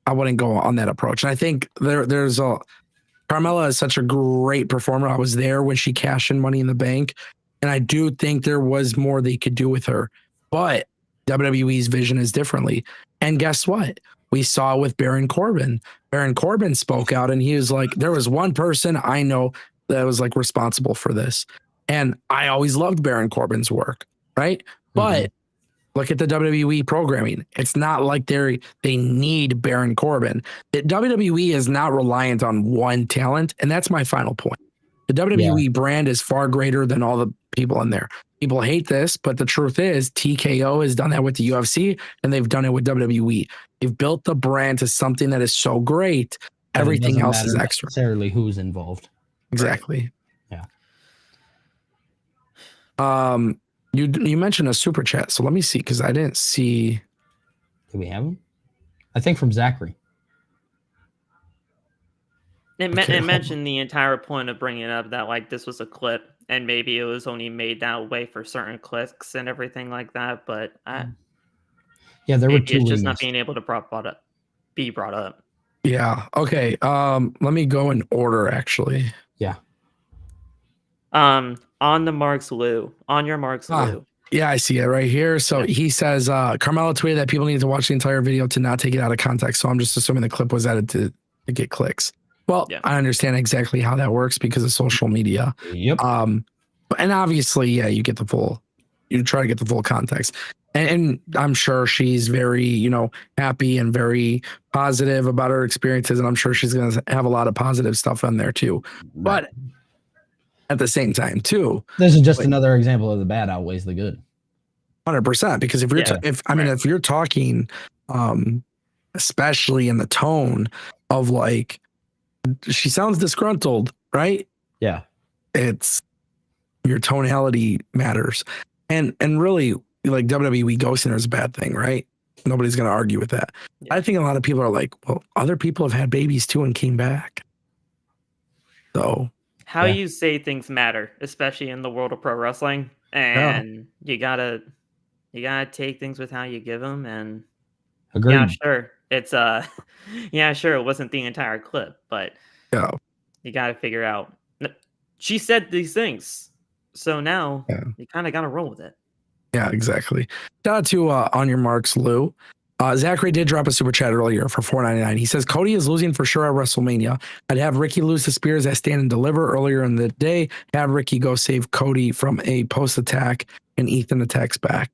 I wouldn't go on that approach. And I think Carmella is such a great performer. I was there when she cashed in Money in the Bank, and I do think there was more they could do with her. But WWE's vision is differently. And guess what? We saw with Baron Corbin. Baron Corbin spoke out and he was like, there was one person I know that was like responsible for this. And I always loved Baron Corbin's work, right? But look at the WWE programming. It's not like they need Baron Corbin. The WWE is not reliant on one talent. And that's my final point. The WWE brand is far greater than all the people in there. People hate this, but the truth is TKO has done that with the UFC and they've done it with WWE. They've built the brand to something that is so great. Everything else is extra. Necessarily who's involved. Exactly. Yeah. You mentioned a super chat, so let me see because I didn't see. Do we have them? I think from Zachary. It, Okay, it hold mentioned the entire point of bringing up that like this was a clip, and maybe it was only made that way for certain clicks and everything like that. But Yeah, there were maybe two it's we just not missed. being able to be brought up. Yeah. Okay. Let me go in order actually. Yeah. On the marks, Lou. On your marks, Lou. Yeah, I see it right here. So Yeah. he says, Carmelo tweeted that people need to watch the entire video to not take it out of context. So I'm just assuming the clip was added to get clicks. Well, Yeah. I understand exactly how that works because of social media. Yep. And obviously, yeah, you try to get the full context. And I'm sure she's very, happy and very positive about her experiences. And I'm sure she's going to have a lot of positive stuff on there too. Right. But at the same time, too, This is just another example of the bad outweighs the good. 100%. Because if you're, if you're talking, especially in the tone of like, she sounds disgruntled, right? Yeah. It's your tonality matters. And really, like WWE ghosting is a bad thing, right? Nobody's going to argue with that. Yeah. I think a lot of people are like, well, other people have had babies too and came back. So How you say things matter, especially in the world of pro wrestling, and you gotta take things with how you give them. And Agreed. yeah, sure, it's yeah, sure, it wasn't the entire clip, but yeah, you gotta figure out. She said these things, so now you kind of gotta roll with it. yeah, exactly. Shout out to On Your Marks, Lou. Zachary did drop a super chat earlier for $4.99. He says Cody is losing for sure at WrestleMania. I'd have Ricky lose to Spears at Stand and Deliver earlier in the day. Have Ricky go save Cody from a post attack, and Ethan attacks back.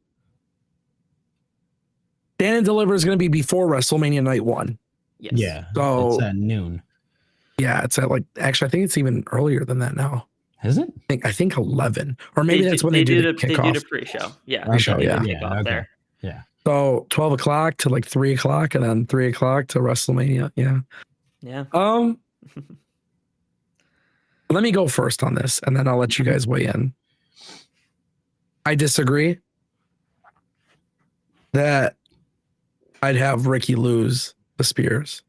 Stand and Deliver is going to be before WrestleMania Night 1. Yes. Yeah. So it's at noon. Yeah, it's at actually I think it's even earlier than that now. Is it? I think 11, or maybe that's when they do the kickoff. They do the pre-show. Yeah, Pre-show, they do yeah. the kickoff there. Yeah. So 12 o'clock to like 3 o'clock, and then 3 o'clock to WrestleMania. Yeah. Yeah. Let me go first on this, and then I'll let you guys weigh in. I disagree that I'd have Ricky lose the Spears.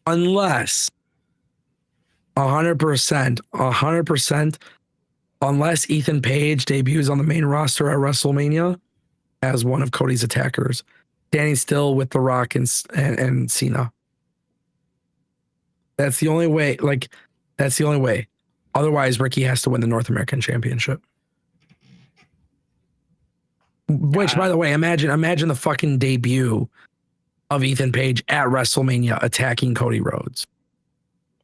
Unless 100%, unless Ethan Page debuts on the main roster at WrestleMania as one of Cody's attackers, standing still with The Rock and Cena. That's the only way. That's the only way. Otherwise, Ricky has to win the North American Championship. Which, by the way, imagine the fucking debut of Ethan Page at WrestleMania attacking Cody Rhodes.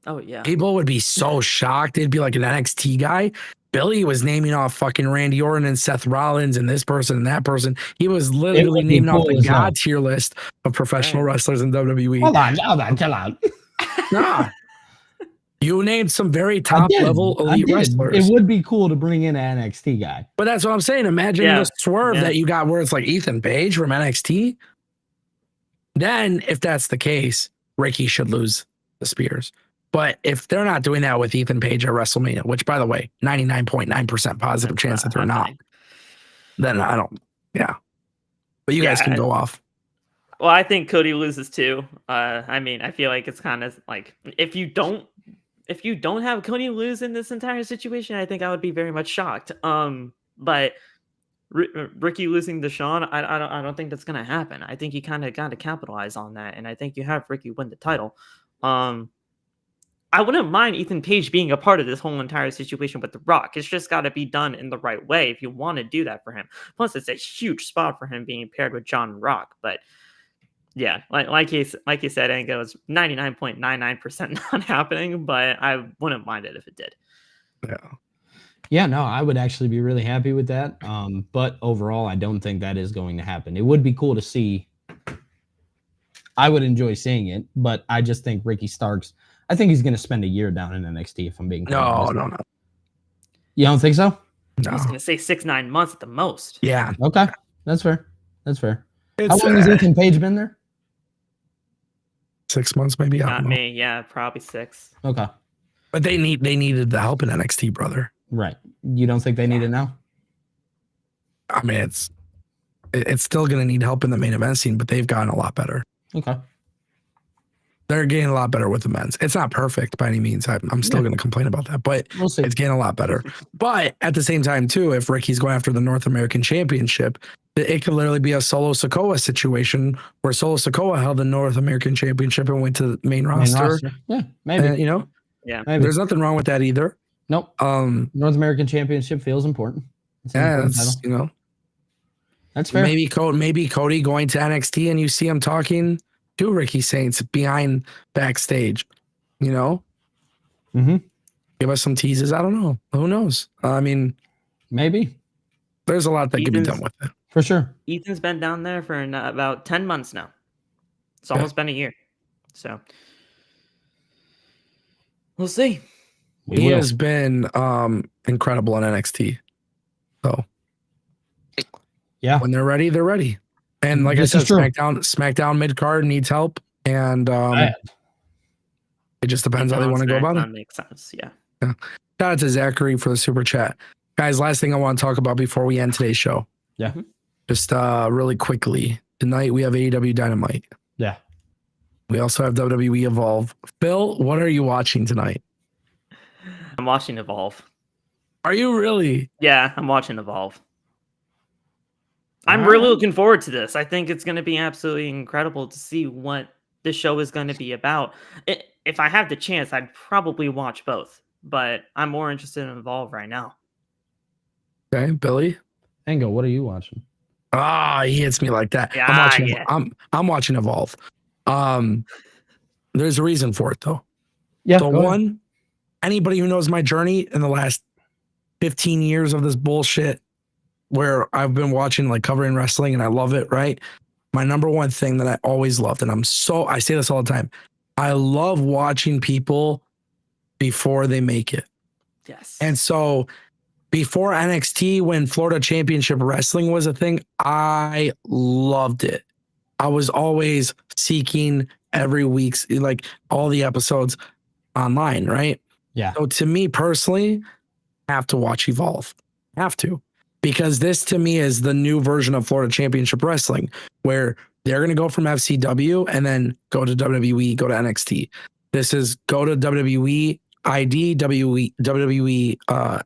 Oh yeah. People would be so shocked. They'd be like an NXT guy. Billy was naming off fucking Randy Orton and Seth Rollins and this person and that person. He was literally naming off the God tier list of professional wrestlers in WWE. Hold on, chill out. Nah. You named some very top level elite wrestlers. It would be cool to bring in an NXT guy. But that's what I'm saying. Imagine the swerve that you got where it's like Ethan Page from NXT. Then, if that's the case, Ricky should lose the Spears. But if they're not doing that with Ethan Page at WrestleMania, which, by the way, 99.9% positive chance that they're not, then I don't, But you guys can go off. Well, I think Cody loses too. I mean, I feel like it's kind of like if you don't have Cody lose in this entire situation, I think I would be very much shocked. But Ricky losing to Shawn, I don't think that's gonna happen. I think you kind of got to capitalize on that, and I think you have Ricky win the title. I wouldn't mind Ethan Page being a part of this whole entire situation with The Rock. It's just got to be done in the right way if you want to do that for him. Plus, it's a huge spot for him being paired with John Rock. But yeah, like you said, Ango, it's 99.99% not happening, but I wouldn't mind it if it did. Yeah, no, I would actually be really happy with that. But overall, I don't think that is going to happen. It would be cool to see. I would enjoy seeing it, but I just think Ricky Starks, I think he's going to spend a year down in NXT if I'm being honest. No. You don't think so? No. I was going to say 6-9 months at the most. Yeah. Okay. That's fair. How long has Ethan Page been there? 6 months maybe. I Not don't know. me. Yeah, probably 6. Okay. But they needed the help in NXT, brother. Right. You don't think they need it now? I mean, it's still going to need help in the main event scene, but they've gotten a lot better. Okay. They're getting a lot better with the men's. It's not perfect by any means. I'm still going to complain about that, but We'll see. it's getting a lot better. But at the same time, too, if Ricky's going after the North American Championship, it could literally be a Solo Sikoa situation where Solo Sikoa held the North American Championship and went to the main roster. Yeah, maybe. And, you know, Yeah. Maybe. there's nothing wrong with that either. Nope. North American Championship feels important. It's an Yeah, important that's, title. you know, That's fair. maybe Cody going to NXT and you see him talking to Ricky Saints behind backstage, you know, give us some teases. I don't know. Who knows? I mean, Maybe. there's a lot that can be Ethan's- done with it. For sure. Ethan's been down there for about 10 months now. It's almost been a year. So we'll see. We He will. has been incredible in NXT. So Yeah. when they're ready, they're ready. And like This I is said, true. SmackDown mid card needs help, and Bad. it just depends how they want to go about it. That makes sense. Yeah. Shout out to Zachary for the super chat, guys. Last thing I want to talk about before we end today's show. Yeah. Just really quickly, tonight we have AEW Dynamite. Yeah. We also have WWE Evolve. Phil, what are you watching tonight? I'm watching Evolve. Are you really? Yeah, I'm watching Evolve. I'm All really right. looking forward to this. I think it's going to be absolutely incredible to see what this show is going to be about. If I have the chance, I'd probably watch both, but I'm more interested in Evolve right now. Okay, Billy. Ango, what are you watching? Ah, he hits me like that. Yeah, I'm watching. yeah. I'm watching Evolve. There's a reason for it though. Yeah. So go ahead. one, anybody who knows my journey in the last 15 years of this bullshit, where I've been watching like covering wrestling and I love it. Right. My number one thing that I always loved, and I say this all the time. I love watching people before they make it. Yes. And so before NXT, when Florida Championship Wrestling was a thing, I loved it. I was always seeking every week's, like all the episodes online, right? Yeah. So to me personally, I have to watch Evolve. Have to. Because this to me is the new version of Florida Championship Wrestling, where they're going to go from FCW and then go to WWE, go to NXT. This is go to WWE ID, WWE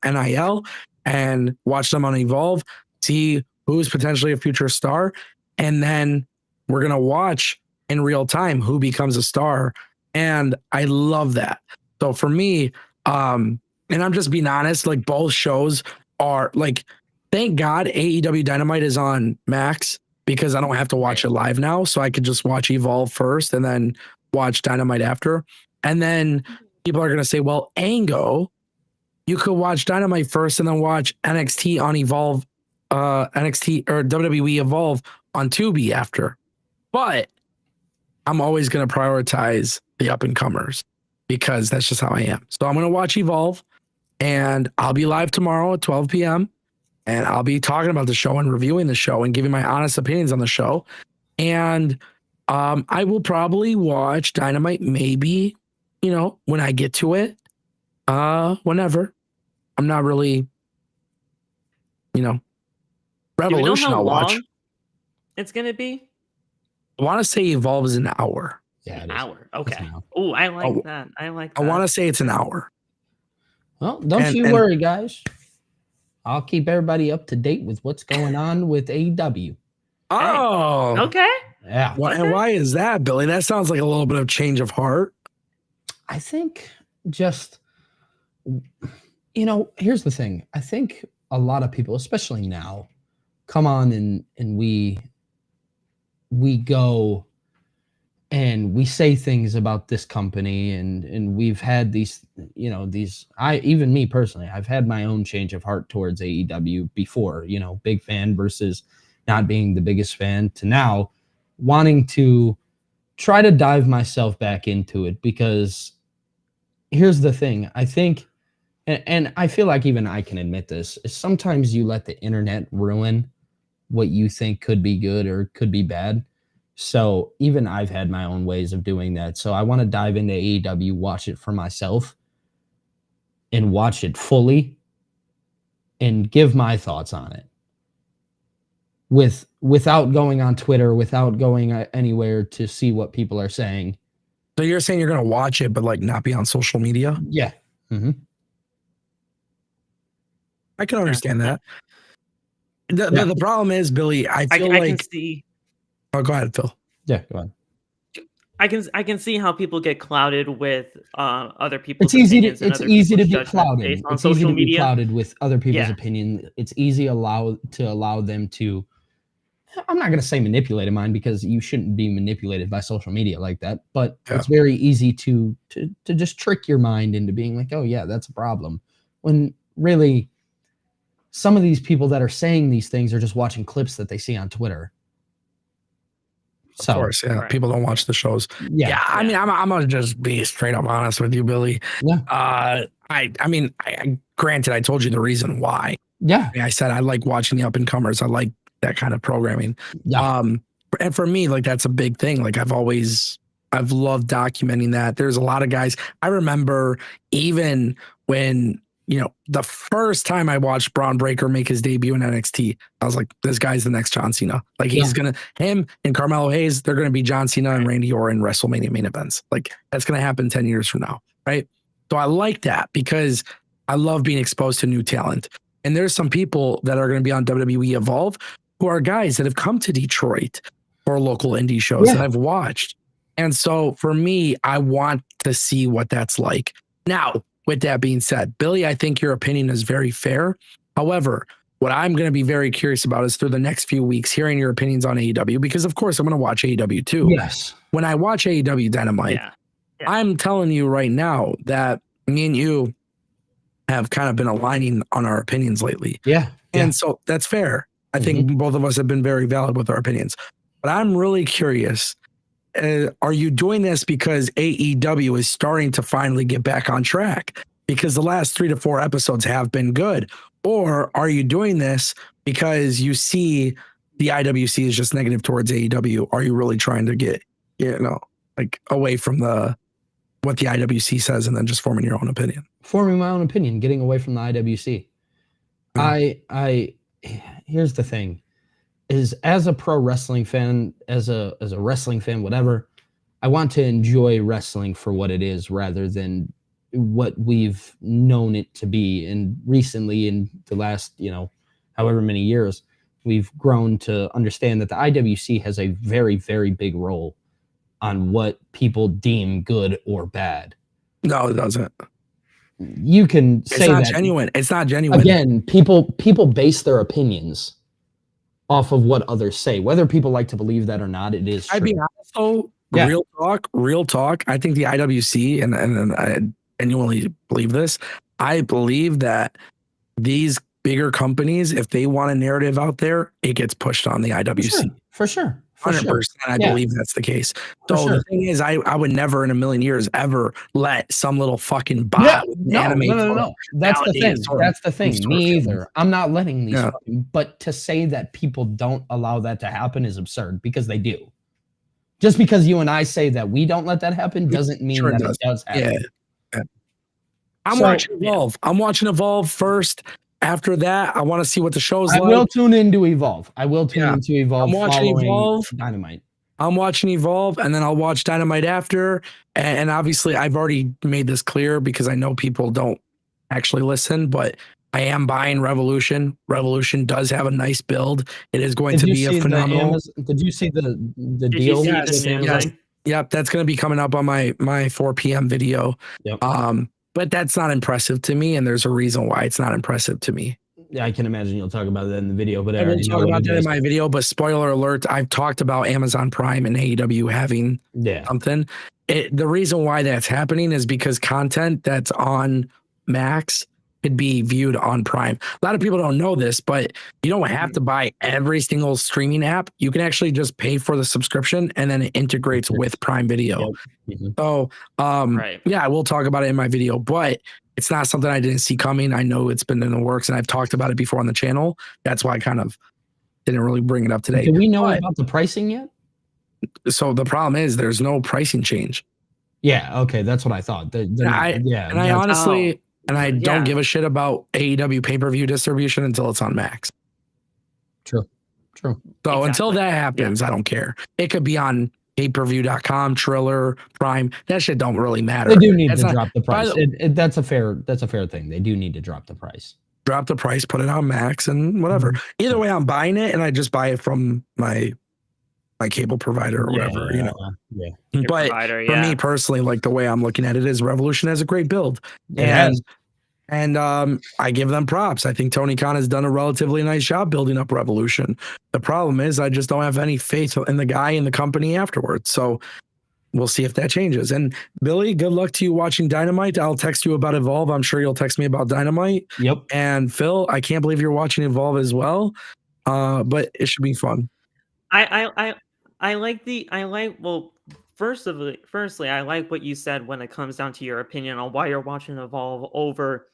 NIL, and watch them on Evolve, see who's potentially a future star, and then we're going to watch in real time who becomes a star. And I love that. So for me, and I'm just being honest, like both shows are like, thank God AEW Dynamite is on Max because I don't have to watch it live now. So I could just watch Evolve first and then watch Dynamite after. And then people are going to say, well, Ango, you could watch Dynamite first and then watch NXT on Evolve, NXT or WWE Evolve on Tubi after. But I'm always going to prioritize the up and comers because that's just how I am. So I'm going to watch Evolve and I'll be live tomorrow at 12 p.m. and I'll be talking about the show and reviewing the show and giving my honest opinions on the show. And I will probably watch Dynamite maybe, you know, when I get to it, whenever. I'm not really, you know, Do we know Revolution how I'll watch. long it's going to be? I want to say Evolve is an hour. Yeah. An it is. hour. Okay. an hour. Oh, I like Oh, that. I like I that. want to say it's an hour. Well, don't you worry, guys. I'll keep everybody up to date with what's going on with AEW. Oh, Okay. Yeah. And why is that, Billy? That sounds like a little bit of change of heart. I think just, you know, here's the thing. I think a lot of people, especially now, come on and we go and we say things about this company and we've had these, you know, even me personally, I've had my own change of heart towards AEW before, you know, big fan versus not being the biggest fan to now wanting to try to dive myself back into it because here's the thing. I think, and I feel like even I can admit this, is sometimes you let the internet ruin what you think could be good or could be bad. So even I've had my own ways of doing that. So I want to dive into AEW, watch it for myself, and watch it fully and give my thoughts on it. Without going on Twitter, without going anywhere to see what people are saying. So you're saying you're going to watch it, but like not be on social media? Yeah. Mm-hmm. I can understand that. The problem is, Billy, I feel I like... can see. Oh, go ahead, Phil. Yeah, go on. I can see how people get clouded with other people's It's opinions. it's easy to be clouded. On It's easy social to be media. clouded with other people's Yeah. opinion. It's easy to allow them to. I'm not going to say manipulate a mind because you shouldn't be manipulated by social media like that. But it's very easy to just trick your mind into being like, oh yeah, that's a problem. When really, some of these people that are saying these things are just watching clips that they see on Twitter. Of course, yeah. Right. People don't watch the shows. Yeah, I mean, I'm gonna just be straight up honest with you, Billy. Yeah. I mean, granted, I told you the reason why. Yeah. I said I like watching the up and comers. I like that kind of programming. Yeah. And for me, like that's a big thing. Like I've loved documenting that. There's a lot of guys. I remember even when, you know, the first time I watched Braun Breaker make his debut in NXT, I was like, this guy's the next John Cena. Like him and Carmelo Hayes, they're gonna be John Cena and Randy Orton in WrestleMania main events. Like that's gonna happen 10 years from now, right? So I like that because I love being exposed to new talent. And there's some people that are gonna be on WWE Evolve who are guys that have come to Detroit for local indie shows that I've watched. And so for me, I want to see what that's like. Now, with that being said, Billy, I think your opinion is very fair. However, what I'm going to be very curious about is through the next few weeks, hearing your opinions on AEW, because of course I'm going to watch AEW too. Yes. When I watch AEW Dynamite, I'm telling you right now that me and you have kind of been aligning on our opinions lately. Yeah. And so that's fair. I think both of us have been very valid with our opinions. But I'm really curious. Are you doing this because AEW is starting to finally get back on track? Because the last 3 to 4 episodes have been good. Or are you doing this because you see the IWC is just negative towards AEW? Are you really trying to get, you know, like away from what the IWC says and then just forming your own opinion? Forming my own opinion, getting away from the IWC. Here's the thing. Is as a pro wrestling fan, as a wrestling fan, whatever, I want to enjoy wrestling for what it is rather than what we've known it to be. And recently, in the last, however many years, we've grown to understand that the IWC has a very, very big role on what people deem good or bad. No, it doesn't. You can say that. Genuine. It's not genuine. Again, people base their opinions off of what others say. Whether people like to believe that or not, it is true. I'd be honest though, real talk. I think the IWC, and I genuinely believe this, I believe that these bigger companies, if they want a narrative out there, it gets pushed on the IWC. For sure. 100%. I believe that's the case. So the thing is, I would never in a million years ever let some little fucking bot animate. No. That's the thing. That's the thing. Me either. I'm not letting these. But to say that people don't allow that to happen is absurd because they do. Just because you and I say that we don't let that happen doesn't mean that it does happen. Yeah. I'm watching Evolve. I'm watching Evolve first. After that, I want to see what the show's like. I will tune into Evolve. Into Evolve. I'm watching Evolve. Dynamite. I'm watching Evolve, and then I'll watch Dynamite after. And obviously, I've already made this clear because I know people don't actually listen, but I am buying Revolution. Revolution does have a nice build. It is going to be a phenomenal. Did you see the deal? Yes. Yep, that's going to be coming up on my 4 p.m. video. Yep. But that's not impressive to me, and there's a reason why it's not impressive to me. Yeah, I can imagine you'll talk about that in the video, but I will talk about that in my video. But spoiler alert, I've talked about Amazon Prime and AEW having something. The reason why that's happening is because content that's on Max could be viewed on Prime. A lot of people don't know this, but you don't have to buy every single streaming app. You can actually just pay for the subscription and then it integrates with Prime Video. So, yeah, we'll talk about it in my video, but it's not something I didn't see coming. I know it's been in the works and I've talked about it before on the channel. That's why I kind of didn't really bring it up today. Do we know about the pricing yet? So the problem is there's no pricing change. Yeah, okay, that's what I thought. I honestly, and I don't yeah. give a shit about AEW pay-per-view distribution until it's on Max. True. So until Exactly. that happens, I don't care. It could be on payperview.com, Triller, Prime. That shit don't really matter. They do need That's to not- drop the by price. the- That's a fair thing. They do need to drop the price. Drop the price, put it on Max, and whatever. Either way, I'm buying it, and I just buy it from my cable provider or whatever, you know. Yeah. Your But provider, for me personally, like the way I'm looking at it is Revolution has a great build. It has. And I give them props. I think Tony Khan has done a relatively nice job building up Revolution. The problem is I just don't have any faith in the guy and the company afterwards. So we'll see if that changes. And Billy, good luck to you watching Dynamite. I'll text you about Evolve. I'm sure you'll text me about Dynamite. Yep. And Phil, I can't believe you're watching Evolve as well. But it should be fun. Firstly, I like what you said when it comes down to your opinion on why you're watching Evolve over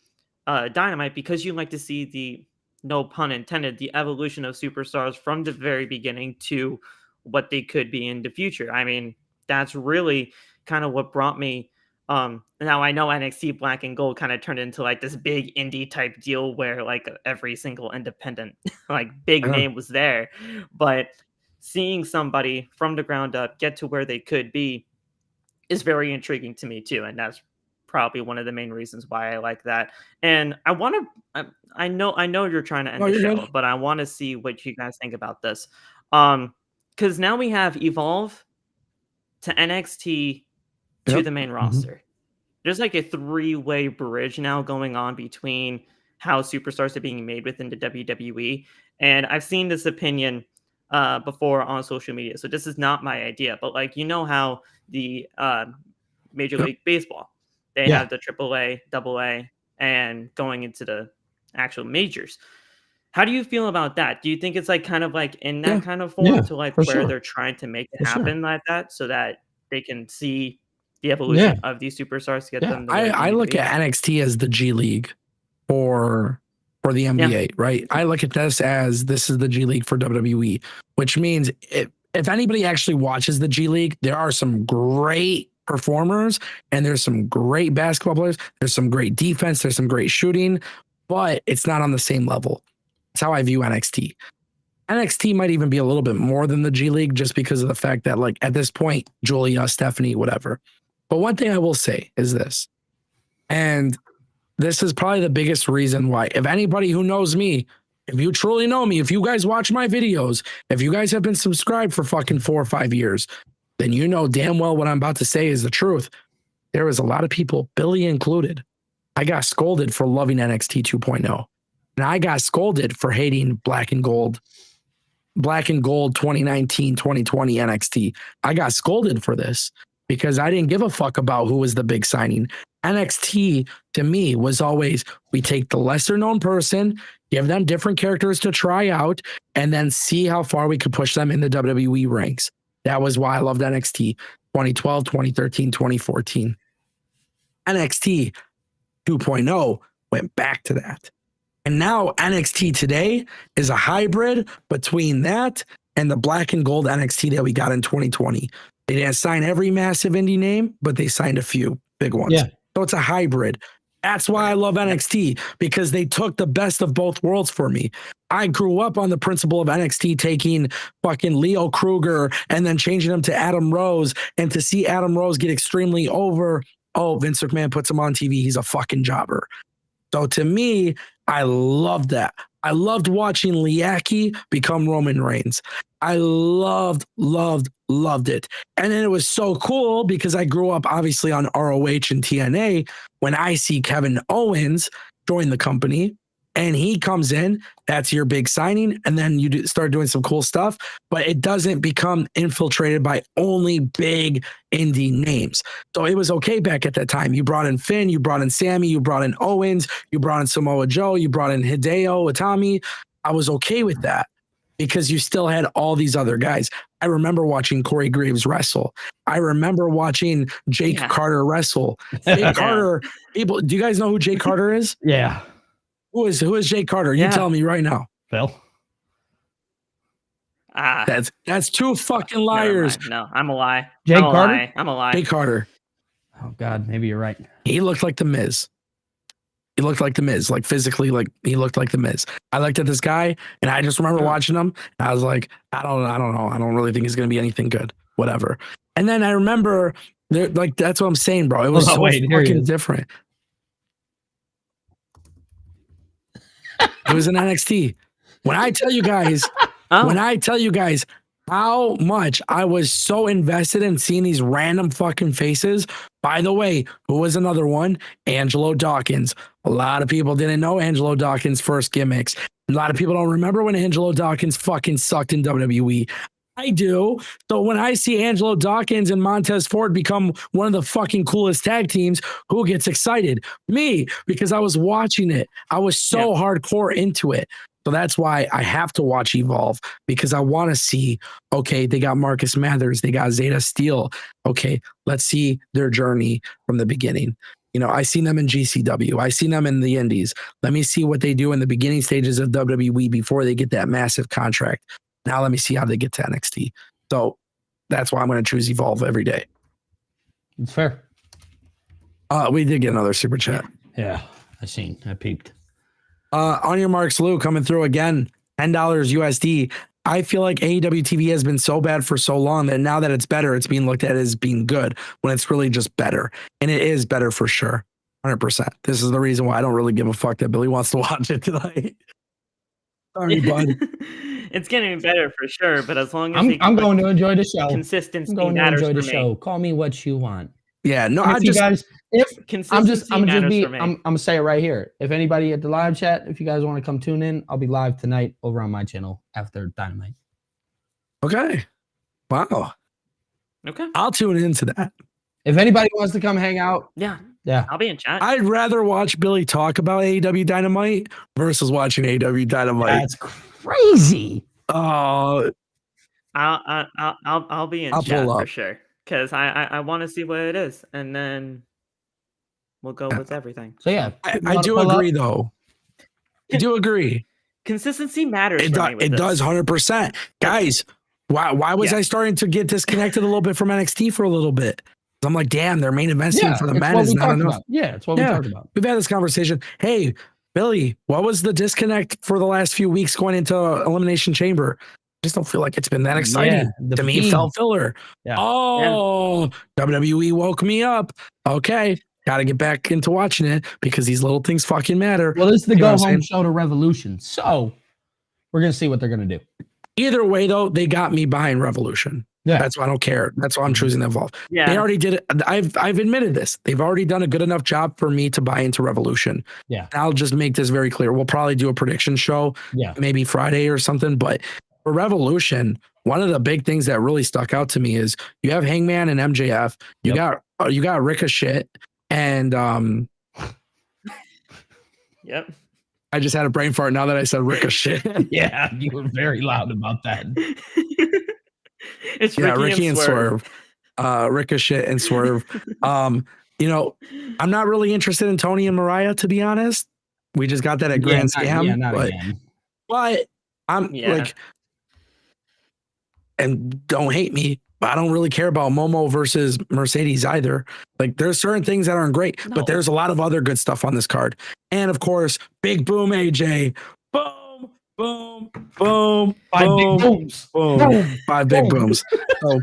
Dynamite, because you like to see the, no pun intended, the evolution of superstars from the very beginning to what they could be in the future. I mean, that's really kind of what brought me. Now I know NXT Black and Gold kind of turned into like this big indie type deal where like every single independent like big name was there, but seeing somebody from the ground up get to where they could be is very intriguing to me too, and that's probably one of the main reasons why I like that. And I want to, I know you're trying to end the you're show, good. but I want to see what you guys think about this. Because now we have Evolve to NXT to Yep. the main roster. There's like a three-way bridge now going on between how superstars are being made within the WWE. And I've seen this opinion before on social media. So this is not my idea, but like, you know how the Major Yep. League Baseball, they Yeah. have the AAA, AA, and going into the actual majors. How do you feel about that? Do you think it's like kind of like in that Yeah. kind of form Yeah, to like for where sure. they're trying to make it For sure. happen like that so that they can see the evolution of these superstars to get them to where they I need to look be? at NXT as the G League for the NBA, right? I look at this as this is the G League for WWE, which means if anybody actually watches the G League, there are some great performers and there's some great basketball players. There's some great defense. There's some great shooting, but it's not on the same level. That's how I view NXT. NXT might even be a little bit more than the G League just because of the fact that, like, at this point, Julia, Stephanie, whatever. But one thing I will say is this, and this is probably the biggest reason why, if anybody who knows me, if you truly know me, if you guys watch my videos, if you guys have been subscribed for fucking 4 or 5 years, then you know damn well what I'm about to say is the truth. There was a lot of people, Billy included. I got scolded for loving NXT 2.0. And I got scolded for hating Black and Gold 2019, 2020 NXT. I got scolded for this because I didn't give a fuck about who was the big signing. NXT to me was always, we take the lesser known person, give them different characters to try out, and then see how far we could push them in the WWE ranks. That was why I loved NXT 2012, 2013, 2014. NXT 2.0 went back to that. And now NXT today is a hybrid between that and the Black and Gold NXT that we got in 2020. They didn't sign every massive indie name, but they signed a few big ones. Yeah. So it's a hybrid. That's why I love NXT, because they took the best of both worlds for me. I grew up on the principle of NXT taking fucking Leo Kruger and then changing him to Adam Rose, and to see Adam Rose get extremely over. Oh, Vince McMahon puts him on TV. He's a fucking jobber. So to me, I loved that. I loved watching Liaki become Roman Reigns. I loved it. And then it was so cool because I grew up obviously on ROH and TNA when I see Kevin Owens join the company and he comes in, that's your big signing. And then you start doing some cool stuff, but it doesn't become infiltrated by only big indie names. So it was okay back at that time. You brought in Finn, you brought in Sammy, you brought in Owens, you brought in Samoa Joe, you brought in Hideo Itami. I was okay with that because you still had all these other guys. I remember watching Corey Graves wrestle. I remember watching Jake Carter wrestle. Jake Carter, people, do you guys know who Jake Carter is? Yeah. Who is Jake Carter? You tell me right now. Phil. That's two fucking Never liars. mind. No, I'm a lie. Jake I'm a Carter? lie. I'm a lie. Jake Carter. Oh God, maybe you're right. He looked like the Miz. He looked like the Miz, like physically, like he looked like the Miz. I looked at this guy, and I just remember watching him. And I was like, I don't know. I don't really think he's gonna be anything good. Whatever. And then I remember, like that's what I'm saying, bro. It was so fucking different. It was in NXT. When I tell you guys, how much I was so invested in seeing these random fucking faces. By the way, who was another one? Angelo Dawkins. A lot of people didn't know Angelo Dawkins' first gimmicks. A lot of people don't remember when Angelo Dawkins fucking sucked in WWE. I do. So when I see Angelo Dawkins and Montez Ford become one of the fucking coolest tag teams, who gets excited? Me, because I was watching it. I was so hardcore into it. So that's why I have to watch Evolve, because I want to see, okay, they got Marcus Mathers, they got Zeta Steel. Okay, let's see their journey from the beginning. You know, I seen them in GCW. I seen them in the Indies. Let me see what they do in the beginning stages of WWE before they get that massive contract. Now let me see how they get to NXT. So that's why I'm going to choose Evolve every day. It's fair. We did get another super chat. Yeah, I peeped. On your marks, Lou, coming through again, $10 USD. I feel like AEW TV has been so bad for so long that now that it's better, it's being looked at as being good when it's really just better. And it is better for sure. 100%. This is the reason why I don't really give a fuck that Billy wants to watch it tonight. Sorry, bud. It's getting better for sure, but as long as I'm going to enjoy the show. Consistency I'm going to matters enjoy the for me. show. Call me what you want. Yeah, no, And I just guys, I'm consistency I'm gonna say it right here. If anybody at the live chat, if you guys want to come tune in, I'll be live tonight over on my channel after Dynamite. okay. Wow. Okay. I'll tune into that. If anybody wants to come hang out, Yeah, yeah, I'll be in chat. I'd rather watch Billy talk about AEW Dynamite versus watching AEW Dynamite. that's crazy. Oh, I'll be in I'll chat pull for up. sure, because I want to see what it is, and then we'll go with everything. So yeah, I do agree though. I do agree. Consistency matters It, for me with it this. does 100%. Guys, why was I starting to get disconnected a little bit from NXT for a little bit? I'm like, damn, their main event scene for the men is not enough. About. Yeah, it's what we talked about. We've had this conversation. Hey, Billy, what was the disconnect for the last few weeks going into Elimination Chamber? I just don't feel like it's been that exciting. To me, it felt filler. Yeah. Oh, WWE woke me up. Okay, got to get back into watching it because these little things fucking matter. Well, this is the go-home show to Revolution, so we're going to see what they're going to do. Either way, though, they got me behind Revolution. Yeah, that's why I don't care. That's why I'm choosing to Evolve. Yeah, they already did it. I've admitted this. They've already done a good enough job for me to buy into Revolution. Yeah, and I'll just make this very clear. We'll probably do a prediction show. Yeah, maybe Friday or something. But for Revolution, one of the big things that really stuck out to me is you have Hangman and MJF. You got Ricochet and Yep. I just had a brain fart now that I said Ricochet. Yeah, you were very loud about that. It's Ricky and Swerve. Ricochet and Swerve. You know, I'm not really interested in Tony and Mariah, to be honest. We just got that at Grand Slam. But I'm like, and don't hate me, but I don't really care about Momo versus Mercedes either. Like, there's certain things that aren't great, but there's a lot of other good stuff on this card. And of course, Big Boom AJ. Boom, boom, boom, Five big booms. Boom. Five big booms. So,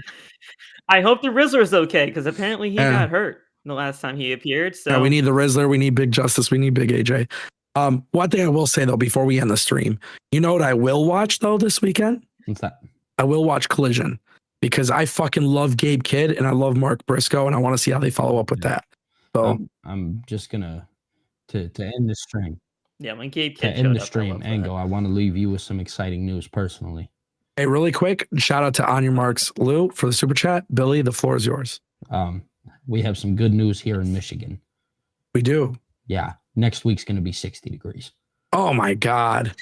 I hope the Rizzler's okay, because apparently he got hurt the last time he appeared. So we need the Rizzler, we need Big Justice, we need Big AJ. One thing I will say though, before we end the stream, you know what I will watch though this weekend? What's that? I will watch Collision because I fucking love Gabe Kidd and I love Mark Briscoe and I want to see how they follow up with that. So I'm just gonna to end the stream. Yeah, when Gabe Kidd to end the stream, Ango, I want to leave you with some exciting news personally. Hey, really quick, shout out to On Your Marks Lou for the super chat. Billy, the floor is yours. We have some good news here in Michigan. We do. Yeah, next week's gonna be 60 degrees. Oh my God.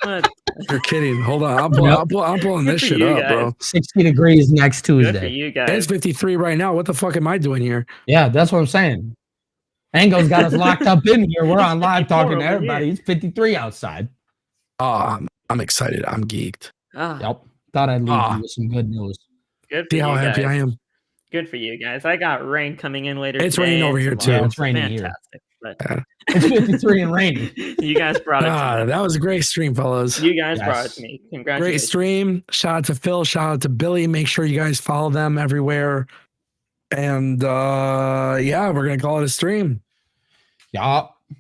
What? You're kidding. Hold on. I'm pulling this shit up, bro. 60 degrees next Tuesday. Good for you guys. It's 53 right now. What the fuck am I doing here? Yeah, that's what I'm saying. Ango's got us locked up in here. We're on live talking to everybody. It's 53 outside. Oh, I'm excited. I'm geeked. Ah, Yep. Thought I'd leave Ah. you with some good news. good for See how you happy I guys. am. Good for you guys. I got rain coming in later It's today raining over and here, tomorrow. too. It's raining here. Fantastic. But Yeah. It's 53 and raining. you guys brought it to me. That was a great stream, fellas. You guys brought it Yes. to me. Great Congratulations. stream. Shout out to Phil. Shout out to Billy. Make sure you guys follow them everywhere. And yeah, we're gonna call it a stream. Yup.